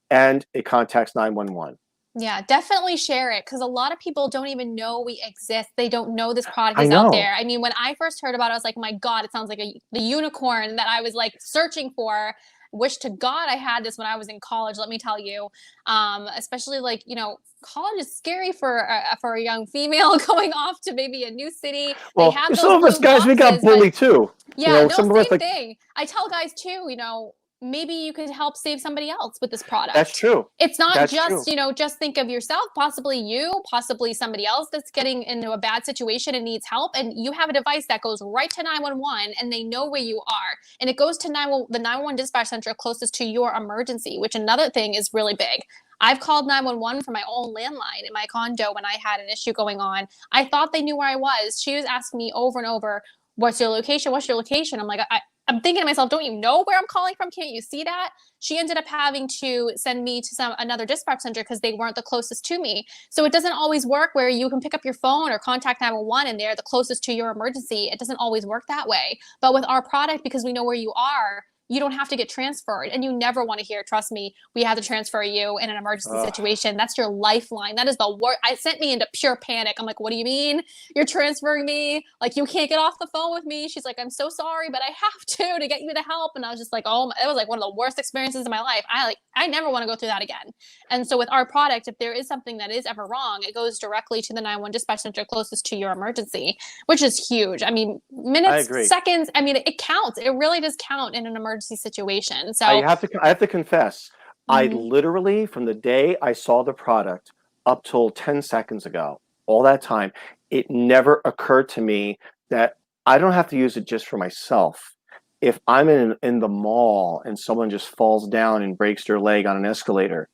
and it contacts 911. Yeah, definitely share it, because a lot of people don't even know we exist. They don't know this product I is out know. there. I mean, when I first heard about it, I was like, my God, it sounds like the unicorn that I was like searching for. Wish to God I had this when I was in college, let me tell you. Especially like, you know, college is scary for a young female going off to maybe a new city. Well, They have some those of us blue guys, we got boxes, but bullied too. yeah, no, Some of us same like, thing. I tell guys too, you know, maybe you could help save somebody else with this product. that's true. It's not That's just, true. you know, just think of yourself, possibly you, possibly somebody else that's getting into a bad situation and needs help. And you have a device that goes right to 911 and they know where you are. And it goes to the 911 dispatch center closest to your emergency, which another thing is really big. I've called 911 from my own landline in my condo when I had an issue going on. I thought they knew where I was. She was asking me over and over, what's your location? What's your location? I'm like, I'm thinking to myself, don't you know where I'm calling from? Can't you see that? She ended up having to send me to another dispatch center because they weren't the closest to me. So it doesn't always work where you can pick up your phone or contact 911 and they're the closest to your emergency. It doesn't always work that way. But with our product, because we know where you are, you don't have to get transferred, and you never want to hear, trust me, we have to transfer you in an emergency situation. That's your lifeline. That is the worst. It sent me into pure panic. I'm like, what do you mean you're transferring me? Like, you can't get off the phone with me. She's like, I'm so sorry, but I have to get you the help. And I was just like, oh, it was like one of the worst experiences of my life. I never want to go through that again. And so with our product, if there is something that is ever wrong, it goes directly to the 911 dispatch center closest to your emergency, which is huge. I mean, minutes, seconds, I mean, it counts. It really does count in an emergency situation. So I have to confess, I literally, from the day I saw the product up till 10 seconds ago, all that time, it never occurred to me that I don't have to use it just for myself. If I'm in the mall and someone just falls down and breaks their leg on an escalator,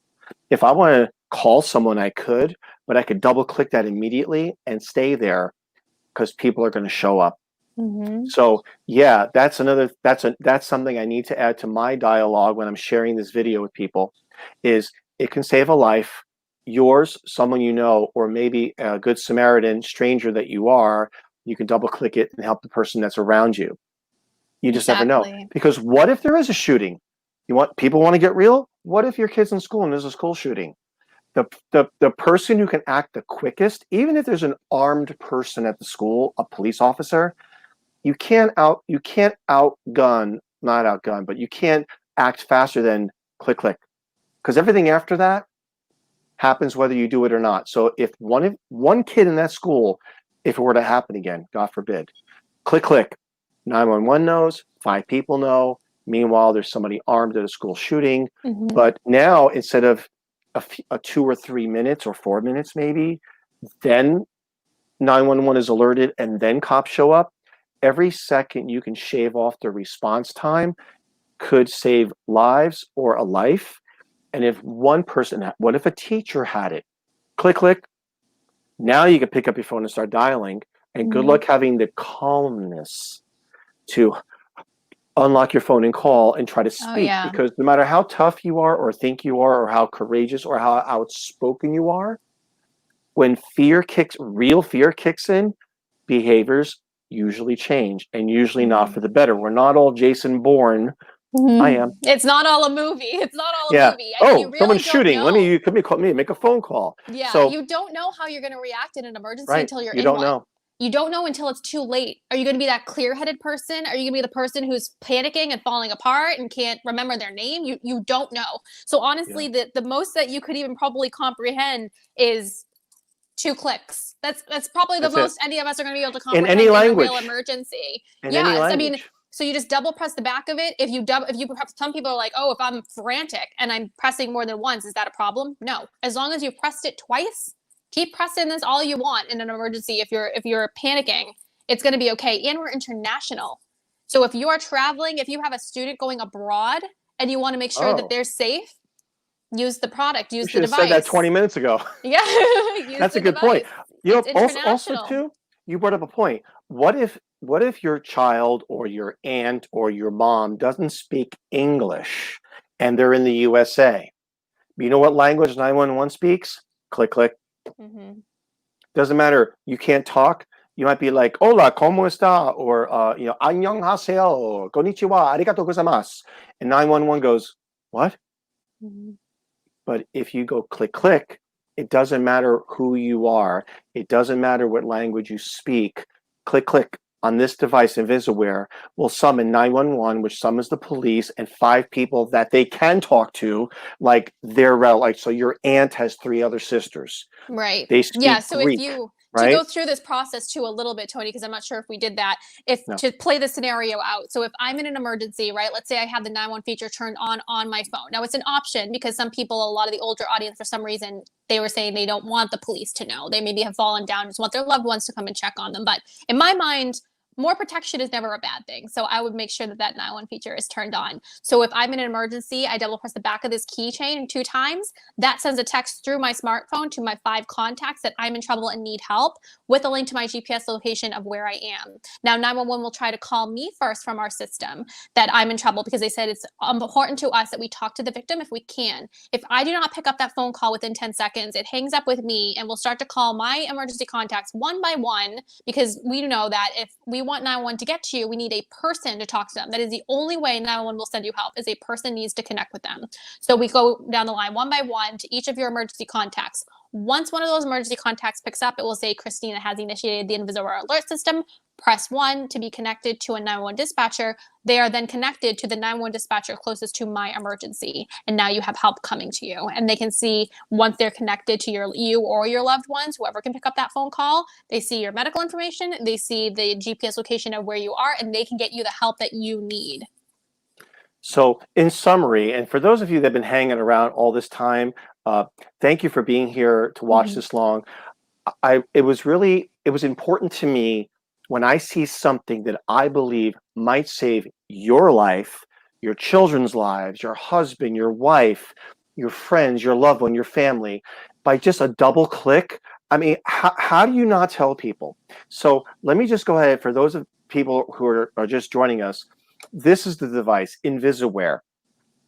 if I want to call someone, I could, but I could double click that immediately and stay there because people are going to show up. So yeah, that's something I need to add to my dialogue when I'm sharing this video with people, is it can save a life, yours, someone you know, or maybe a good Samaritan stranger that you are. You can double click it and help the person that's around you. You just never know, because what if there is a shooting? People want to get real? What if your kid's in school and there's a school shooting? The person who can act the quickest, even if there's an armed person at the school, a police officer, you can't outgun, not outgun, but you can't act faster than click, click. Because everything after that happens whether you do it or not. So if one kid in that school, if it were to happen again, God forbid, click, click, 911 knows, 5 people know. Meanwhile, there's somebody armed at a school shooting. But now, instead of a 2 or 3 minutes or 4 minutes maybe, then 911 is alerted and then cops show up. Every second you can shave off the response time could save lives or a life. And if one person, what if a teacher had it? Click, click. Now you can pick up your phone and start dialing. And good luck having the calmness to unlock your phone and call and try to speak. Because no matter how tough you are or think you are or how courageous or how outspoken you are, when real fear kicks in, behaviors usually change, and usually not for the better. We're not all Jason Bourne. I am. It's not all a movie. It's not all a movie. Oh, you really someone's shooting. Know. Let me call me. Make a phone call. Yeah. So, you don't know how you're going to react in an emergency right, until you're you in don't one. know. You don't know until it's too late. Are you going to be that clear-headed person? Are you going to be the person who's panicking and falling apart and can't remember their name? You don't know. So honestly, the most that you could even probably comprehend is 2 clicks. That's probably the That's it. most any of us are going to be able to In comprehend any in a language. real emergency. In any Yes, I mean, language. so you just double press the back of it. If you some people are like, oh, if I'm frantic and I'm pressing more than once, is that a problem? No. As long as you've pressed it twice, keep pressing this all you want in an emergency. If you're panicking, it's going to be okay. And we're international. So if you are traveling, if you have a student going abroad and you want to make sure that they're safe, use the product, use the should have device. said that 20 minutes ago. Yeah, That's a good point. You know, It's also too, you brought up a point. What if your child or your aunt or your mom doesn't speak English and they're in the USA? You know what language 911 speaks? Click, click. Mm-hmm. Doesn't matter. You can't talk. You might be like, "Hola, cómo está?" Or "안녕하세요, konnichiwa, arigatou gozaimasu." And 911 goes, "What?" Mm-hmm. But if you go click, click, it doesn't matter who you are. It doesn't matter what language you speak. Click, click on this device, Invisawear, will summon 911, which summons the police and 5 people that they can talk to, like their like. So your aunt has 3 other sisters. Right. They speak Yeah. So Greek, if you to right? go through this process too a little bit, Tony, because I'm not sure if we did that. If No. to play the scenario out. So if I'm in an emergency, right? Let's say I have the 911 feature turned on my phone. Now it's an option because some people, a lot of the older audience, for some reason, they were saying they don't want the police to know. They maybe have fallen down, just want their loved ones to come and check on them. But in my mind, more protection is never a bad thing. So I would make sure that 911 feature is turned on. So if I'm in an emergency, I double press the back of this keychain 2 times. That sends a text through my smartphone to my 5 contacts that I'm in trouble and need help, with a link to my GPS location of where I am. Now 911 will try to call me first from our system that I'm in trouble, because they said it's important to us that we talk to the victim if we can. If I do not pick up that phone call within 10 seconds, it hangs up with me and we'll start to call my emergency contacts one by one, because we know that if we want 911 to get to you, we need a person to talk to them. That is the only way 911 will send you help, is a person needs to connect with them. So we go down the line one by one to each of your emergency contacts. Once one of those emergency contacts picks up, it will say Christina has initiated the Invisawear alert system. Press 1 to be connected to a 911 dispatcher. They are then connected to the 911 dispatcher closest to my emergency. And now you have help coming to you. And they can see, once they're connected to you or your loved ones, whoever can pick up that phone call, they see your medical information, they see the GPS location of where you are, and they can get you the help that you need. So in summary, and for those of you that have been hanging around all this time, thank you for being here to watch this long. It was important to me when I see something that I believe might save your life, your children's lives, your husband, your wife, your friends, your loved one, your family, by just a double click. I mean, how do you not tell people? So let me just go ahead, for those of people who are just joining us. This is the device, Invisawear.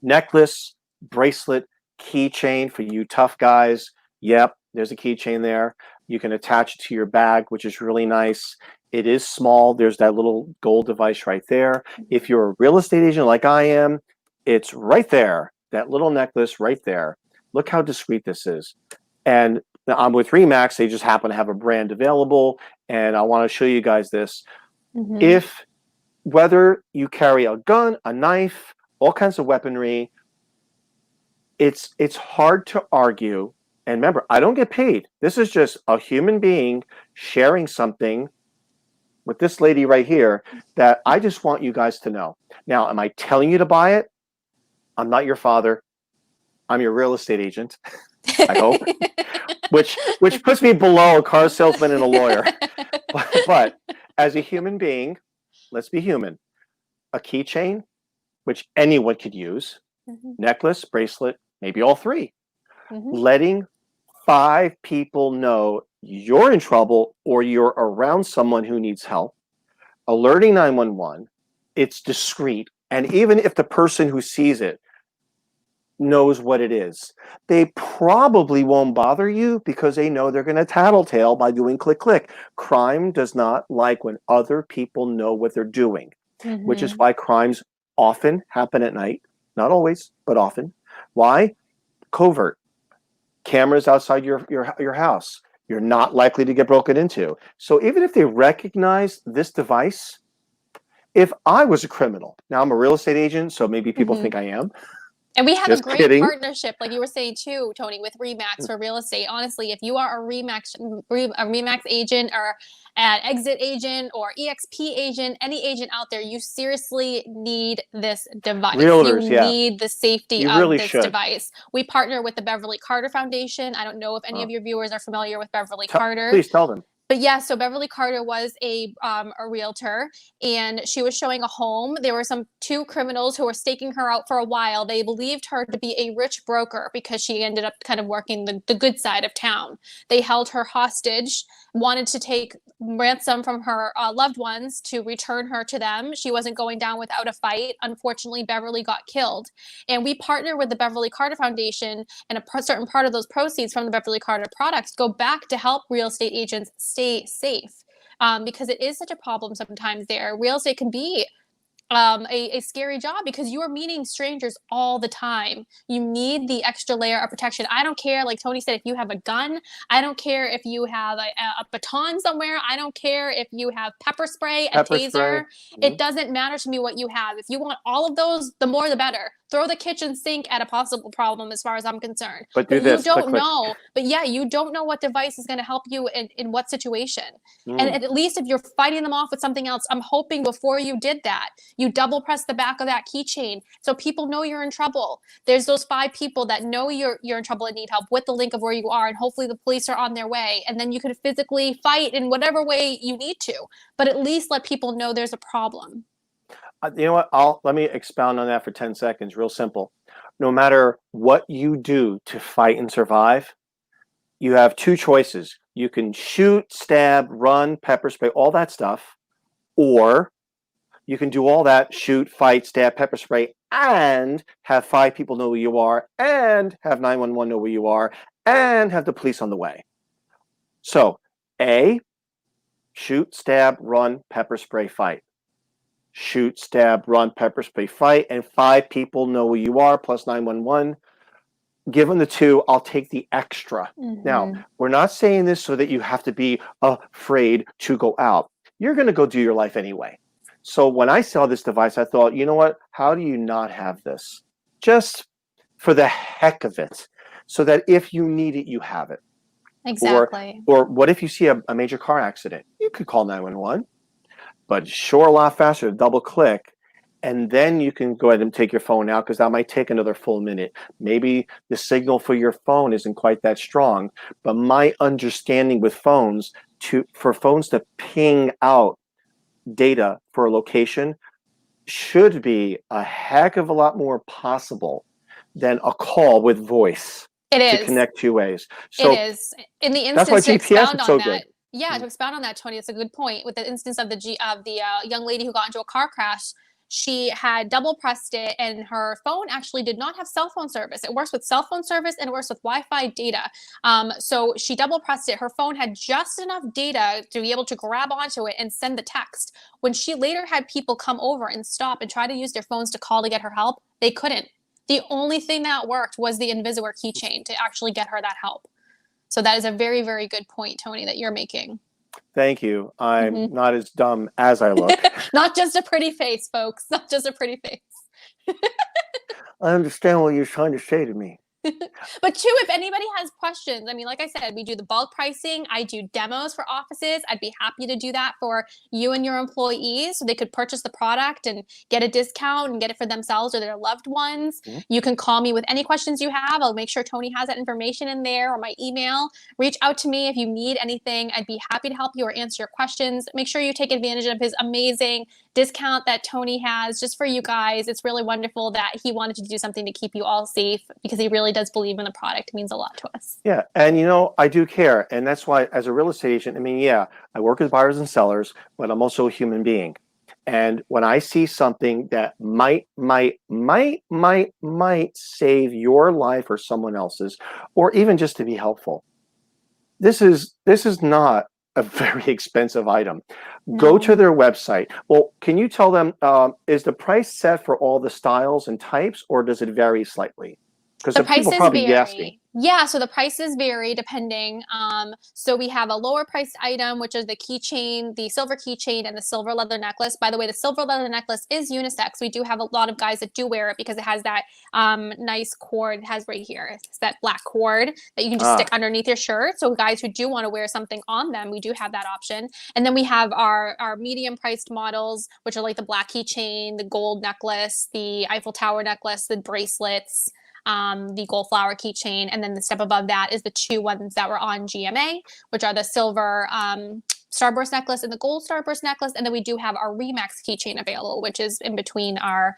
Necklace, bracelet, keychain for you tough guys. Yep, there's a keychain there. You can attach it to your bag, which is really nice. It is small. There's that little gold device right there. If you're a real estate agent like I am, it's right there. That little necklace right there. Look how discreet this is. And I'm with Remax. They just happen to have a brand available. And I want to show you guys this. If whether you carry a gun, a knife, all kinds of weaponry, it's hard to argue. And remember, I don't get paid. This is just a human being sharing something with this lady right here that I just want you guys to know. Now, am I telling you to buy it? I'm not your father. I'm your real estate agent, I hope. which puts me below a car salesman and a lawyer. But as a human being, let's be human. A keychain, which anyone could use, necklace, bracelet, maybe all 3. Letting 5 people know you're in trouble or you're around someone who needs help. Alerting 911. It's discreet. And even if the person who sees it knows what it is, they probably won't bother you because they know they're going to tattletale by doing click, click. Crime does not like when other people know what they're doing, which is why crimes often happen at night. Not always, but often. Why? Covert. Cameras outside your house. You're not likely to get broken into. So even if they recognize this device, if I was a criminal, now I'm a real estate agent, so maybe people think I am. And we have a Just great kidding. partnership, like you were saying too, Tony, with Remax for real estate. Honestly, if you are a Remax agent or an exit agent or EXP agent, any agent out there, you seriously need this device. Realtors, you yeah. need the safety You of really this should. device. We partner with the Beverly Carter Foundation. I don't know if any of your viewers are familiar with Beverly Carter. Please tell them. But yeah, so Beverly Carter was a realtor, and she was showing a home. There were two criminals who were staking her out for a while. They believed her to be a rich broker because she ended up kind of working the good side of town. They held her hostage, wanted to take ransom from her loved ones to return her to them. She wasn't going down without a fight. Unfortunately, Beverly got killed. And we partner with the Beverly Carter Foundation, and a certain part of those proceeds from the Beverly Carter products go back to help real estate agents stay safe, because it is such a problem sometimes there. Real estate can be a scary job because you are meeting strangers all the time. You need the extra layer of protection. I don't care, like Tony said, if you have a gun. I don't care if you have a baton somewhere. I don't care if you have pepper spray, a taser. It doesn't matter to me what you have. If you want all of those, the more the better. Throw the kitchen sink at a possible problem as far as I'm concerned. But do this. You don't know. But yeah, you don't know what device is going to help you in what situation. And at least if you're fighting them off with something else, I'm hoping before you did that, you double press the back of that keychain so people know you're in trouble. There's those 5 people that know you're in trouble and need help with the link of where you are, and hopefully the police are on their way. And then you can physically fight in whatever way you need to, but at least let people know there's a problem. You know what? Let me expound on that for 10 seconds. Real simple. No matter what you do to fight and survive, you have 2 choices. You can shoot, stab, run, pepper spray, all that stuff, or you can do all that, shoot, fight, stab, pepper spray, and have 5 people know who you are, and have 911 know where you are, and have the police on the way. So, A, shoot, stab, run, pepper spray, fight. Shoot, stab, run, pepper spray, fight, and 5 people know who you are, plus 911. Given the 2, I'll take the extra. Now, we're not saying this so that you have to be afraid to go out. You're going to go do your life anyway. So when I saw this device, I thought, you know what? How do you not have this? Just for the heck of it, so that if you need it, you have it. Exactly. Or what if you see a major car accident? You could call 911. But sure, a lot faster to double click, and then you can go ahead and take your phone out, because that might take another full minute. Maybe the signal for your phone isn't quite that strong, but my understanding with phones, for phones to ping out data for a location should be a heck of a lot more possible than a call with voice. It is. To connect 2 ways. So it is. In the instance, that's why to GPS expound is on so that, good. Yeah, to expound on that, Tony, it's a good point. With the instance of the young lady who got into a car crash, she had double pressed it, and her phone actually did not have cell phone service. It works with cell phone service and it works with Wi-Fi data. So she double pressed it. Her phone had just enough data to be able to grab onto it and send the text. When she later had people come over and stop and try to use their phones to call to get her help, they couldn't. The only thing that worked was the Invisawear keychain to actually get her that help. So that is a very, very good point, Tony, that you're making. Thank you. I'm not as dumb as I look. Not just a pretty face, folks. Not just a pretty face. I understand what you're trying to say to me. But too, if anybody has questions, I mean, like I said, we do the bulk pricing. I do demos for offices. I'd be happy to do that for you and your employees so they could purchase the product and get a discount and get it for themselves or their loved ones. You can call me with any questions you have. I'll make sure Tony has that information in there, or my email. Reach out to me if you need anything. I'd be happy to help you or answer your questions. Make sure you take advantage of his amazing discount that Tony has just for you guys. It's really wonderful that he wanted to do something to keep you all safe, because he really does believe in the product. It means a lot to us. Yeah, and you know, I do care, and that's why as a real estate agent, I mean, yeah, I work with buyers and sellers, but I'm also a human being. And when I see something that might save your life or someone else's, or even just to be helpful, this is not a very expensive item. Go to their website. Well, can you tell them, is the price set for all the styles and types, or does it vary slightly? Because The people prices probably vary. asking. Yeah, so the prices vary depending. So we have a lower priced item, which is the keychain, the silver keychain, and the silver leather necklace. By the way, the silver leather necklace is unisex. We do have a lot of guys that do wear it because it has that nice cord. It has right here. It's that black cord that you can just stick Ah, underneath your shirt. So guys who do want to wear something on them, we do have that option. And then we have our medium priced models, which are like the black keychain, the gold necklace, the Eiffel Tower necklace, the bracelets, the gold flower keychain, and then the step above that is the two ones that were on GMA, which are the silver Starburst necklace and the gold Starburst necklace, and then we do have our Remax keychain available, which is in between our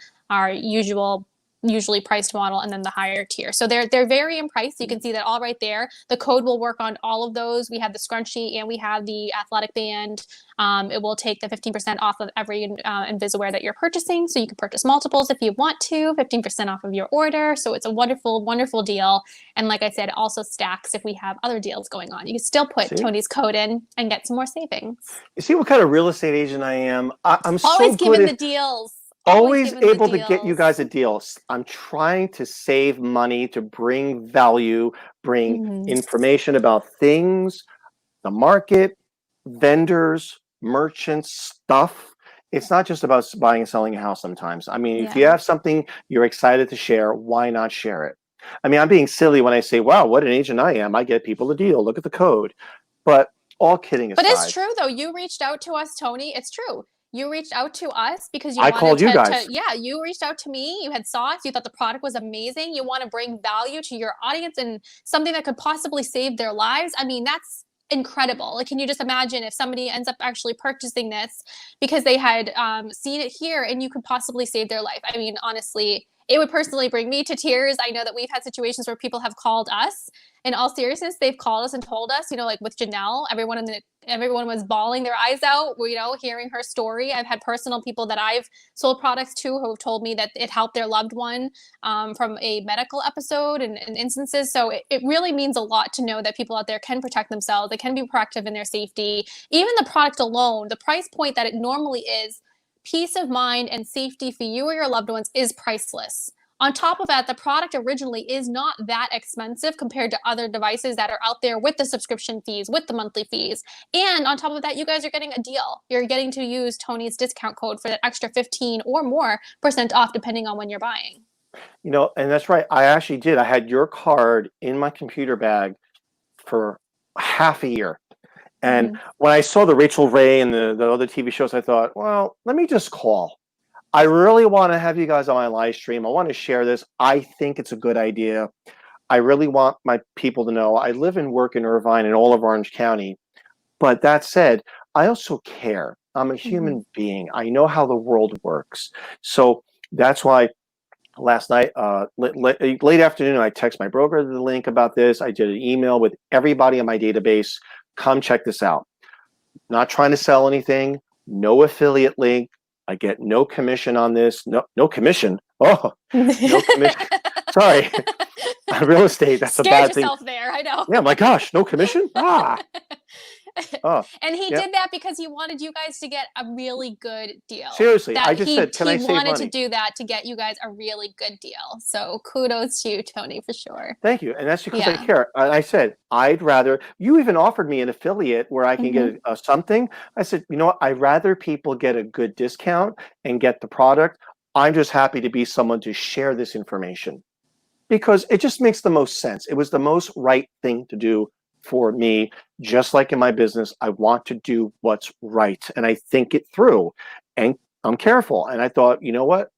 usually priced model and then the higher tier. So they're vary in price. You can see that all right there. The code will work on all of those. We have the scrunchie and we have the athletic band. It will take the 15% off of every Invisawear that you're purchasing. So you can purchase multiples if you want to, 15% off of your order. So it's a wonderful, wonderful deal. And like I said, it also stacks if we have other deals going on. You can still put see? Tony's code in and get some more savings. You see what kind of real estate agent I am? I'm so Always good giving the at deals. Always always giving the able to get you deals. guys a deal. I'm trying to save money, to bring value, bring Mhm. information about things, the market, vendors, merchants, stuff. It's not just about buying and selling a house sometimes. I mean, if you Yeah. have something you're excited to share, why not share it? I mean, I'm being silly when I say, wow, what an agent I am. I get people a deal. Look at the code. But all kidding But it's aside, true though. You reached out to us, Tony. It's true. You reached out to us because you I wanted called you to guys. yeah, you reached out to me. You had saw us. You thought the product was amazing. You want to bring value to your audience and something that could possibly save their lives. I mean, that's incredible. Like, can you just imagine if somebody ends up actually purchasing this because they had seen it here and you could possibly save their life? I mean, honestly, it would personally bring me to tears. I know that we've had situations where people have called us. In all seriousness, they've called us and told us, like with Janelle, everyone was bawling their eyes out, hearing her story. I've had personal people that I've sold products to who have told me that it helped their loved one from a medical episode and instances. So it really means a lot to know that people out there can protect themselves. They can be proactive in their safety. Even the product alone, the price point that it normally is, peace of mind and safety for you or your loved ones is priceless. On top of that, the product originally is not that expensive compared to other devices that are out there with the subscription fees, with the monthly fees. And on top of that, you guys are getting a deal. You're getting to use Tony's discount code for that extra 15 or more percent off depending on when you're buying. And that's right. I actually did. I had your card in my computer bag for half a year. And Mm-hmm. when I saw the Rachel Ray and the other TV shows, I thought, well, let me just call. I really want to have you guys on my live stream. I want to share this. I think it's a good idea. I really want my people to know I live and work in Irvine and all of Orange County. But that said, I also care. I'm a Mm-hmm. human being. I know how the world works. So that's why last night, late afternoon, I text my broker the link about this. I did an email with everybody in my database. Come check this out. Not trying to sell anything. No affiliate link. I get no commission on this. No commission. Oh, no commission. Sorry, real estate. That's a Scared bad thing. yourself there, I know. Yeah, my gosh, no commission. Oh, And he yeah. did that because he wanted you guys to get a really good deal. Seriously, I That just he said, can he I save wanted to money? do that to get you guys a really good deal. So kudos to you, Tony, for sure. Thank you. And that's because I Yeah. care. I said, I'd rather, you even offered me an affiliate where I can Hmm. get something. I said, you know what? I'd rather people get a good discount and get the product. I'm just happy to be someone to share this information because it just makes the most sense. It was the most right thing to do for me. Just like in my business, I want to do what's right and I think it through and I'm careful. And I thought, you know what?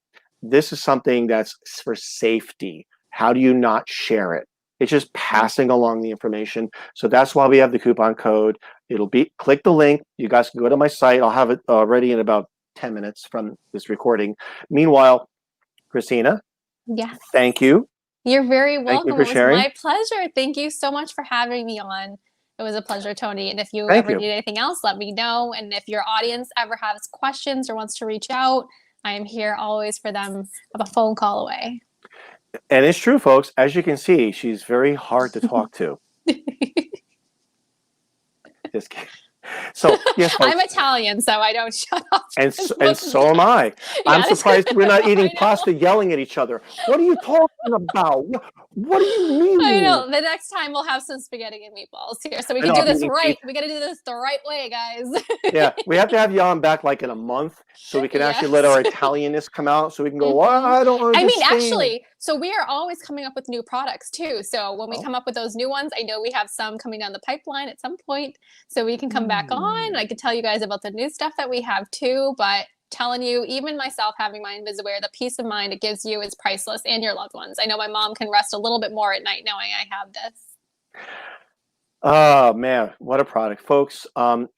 This is something that's for safety. How do you not share it? It's just passing along the information. So that's why we have the coupon code. It'll be click the link. You guys can go to my site. I'll have it ready in about 10 minutes from this recording. Meanwhile, Christina, Yes. thank you. You're very Thank you welcome. for It was sharing. my pleasure. Thank you so much for having me on. It was a pleasure, Tony. And if you Thank ever you. need anything else, let me know. And if your audience ever has questions or wants to reach out, I am here always for them of a phone call away. And it's true, folks. As you can see, she's very hard to talk to. Just kidding. So yes, folks. I'm Italian, so I don't shut up. And so am I. I'm Yes. surprised we're not eating I know. pasta, yelling at each other. What are you talking about? What do you mean? I know. The next time we'll have some spaghetti and meatballs here, so we can do this right. We got to do this the right way, guys. Yeah, we have to have you on back like in a month so we can actually let our Italianness come out, so we can go, well, I don't understand. I mean, actually, so we are always coming up with new products too. So when we come up with those new ones, I know we have some coming down the pipeline at some point, so we can come back on. I can tell you guys about the new stuff that we have too, but telling you, even myself having my Invisawear, the peace of mind it gives you is priceless, and your loved ones. I know my mom can rest a little bit more at night knowing I have this. Oh man, what a product, folks.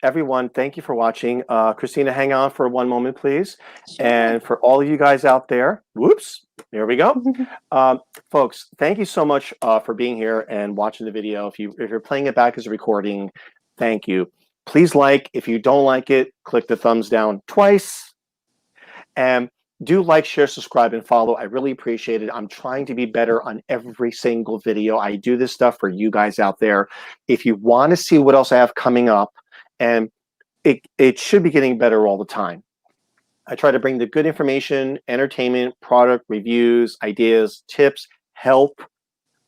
Everyone, thank you for watching. Christina, hang on for one moment, please. Sure. And for all of you guys out there, whoops, there we go. Folks, thank you so much for being here and watching the video. If you're playing it back as a recording, thank you. Please like. If you don't like it, click the thumbs down twice. And do like, share, subscribe, and follow. I really appreciate it. I'm trying to be better on every single video. I do this stuff for you guys out there. If you want to see what else I have coming up, and it should be getting better all the time. I try to bring the good information, entertainment, product reviews, ideas, tips, help.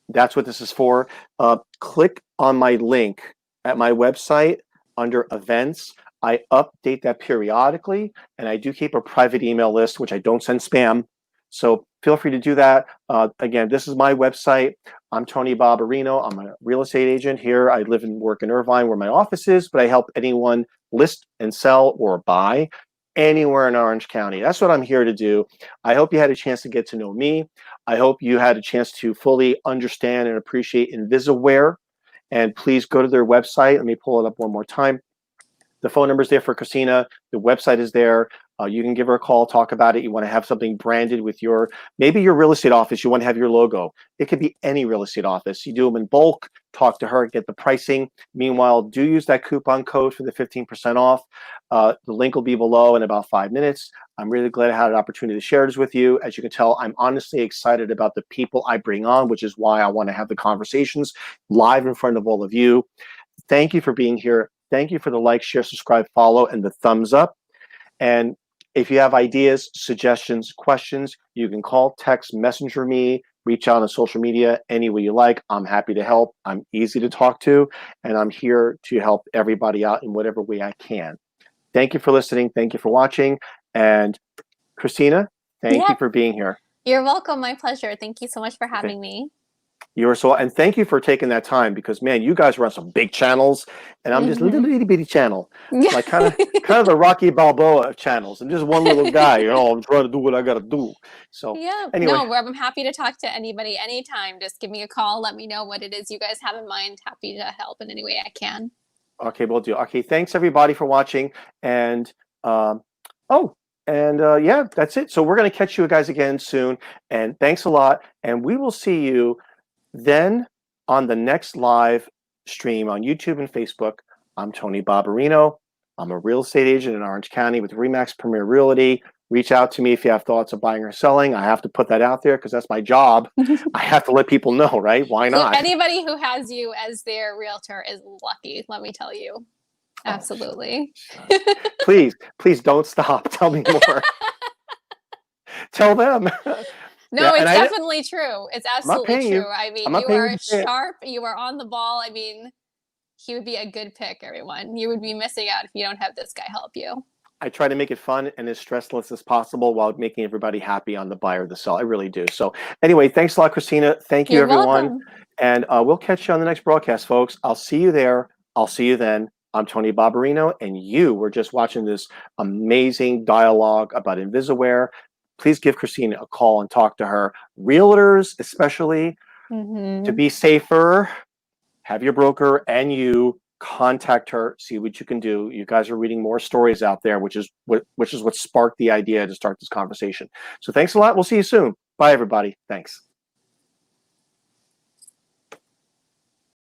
That's what this is for. Click on my link at my website under events. I update that periodically, and I do keep a private email list, which I don't send spam. So feel free to do that. Again, this is my website. I'm Tony Babarino. I'm a real estate agent here. I live and work in Irvine, where my office is, but I help anyone list and sell or buy anywhere in Orange County. That's what I'm here to do. I hope you had a chance to get to know me. I hope you had a chance to fully understand and appreciate Invisawear. And please go to their website. Let me pull it up one more time. The phone number is there for Christina. The website is there. You can give her a call, talk about it. You want to have something branded with maybe your real estate office. You want to have your logo. It could be any real estate office. You do them in bulk, talk to her, get the pricing. Meanwhile, do use that coupon code for the 15% off. The link will be below in about 5 minutes. I'm really glad I had an opportunity to share this with you. As you can tell, I'm honestly excited about the people I bring on, which is why I want to have the conversations live in front of all of you. Thank you for being here. Thank you for the like, share, subscribe, follow, and the thumbs up. And if you have ideas, suggestions, questions, you can call, text, messenger me, reach out on social media, any way you like. I'm happy to help. I'm easy to talk to, and I'm here to help everybody out in whatever way I can. Thank you for listening. Thank you for watching. And Christina, thank you for being here. You're welcome. My pleasure. Thank you so much for having me. You are so, and thank you for taking that time, because man, you guys are on some big channels, and I'm just a little itty bitty channel, like kind of the Rocky Balboa of channels. I'm just one little guy, I'm trying to do what I got to do. So anyway, no, I'm happy to talk to anybody anytime. Just give me a call. Let me know what it is you guys have in mind. Happy to help in any way I can. Okay, we'll do. Okay, thanks everybody for watching, and yeah, that's it. So we're gonna catch you guys again soon, and thanks a lot, and we will see you then on the next live stream on YouTube and Facebook. I'm Tony Babarino. I'm a real estate agent in Orange County with RE/MAX Premier Realty. Reach out to me if you have thoughts of buying or selling. I have to put that out there because that's my job. I have to let people know, right? Why not? Anybody who has you as their realtor is lucky, let me tell you. Absolutely. Please don't stop. Tell me more. Tell them. No, it's definitely true. It's absolutely true. I mean, you are sharp. You are on the ball. I mean, he would be a good pick, everyone. You would be missing out if you don't have this guy help you. I try to make it fun and as stressless as possible while making everybody happy on the buy or the sell. I really do. So anyway, thanks a lot, Christina. Thank you, everyone. Welcome. And we'll catch you on the next broadcast, folks. I'll see you there. I'll see you then. I'm Tony Babarino, and you were just watching this amazing dialogue about Invisawear. Please give Christina a call and talk to her. Realtors, especially, to be safer, have your broker and you contact her, see what you can do. You guys are reading more stories out there, which is what sparked the idea to start this conversation. So thanks a lot. We'll see you soon. Bye, everybody. Thanks.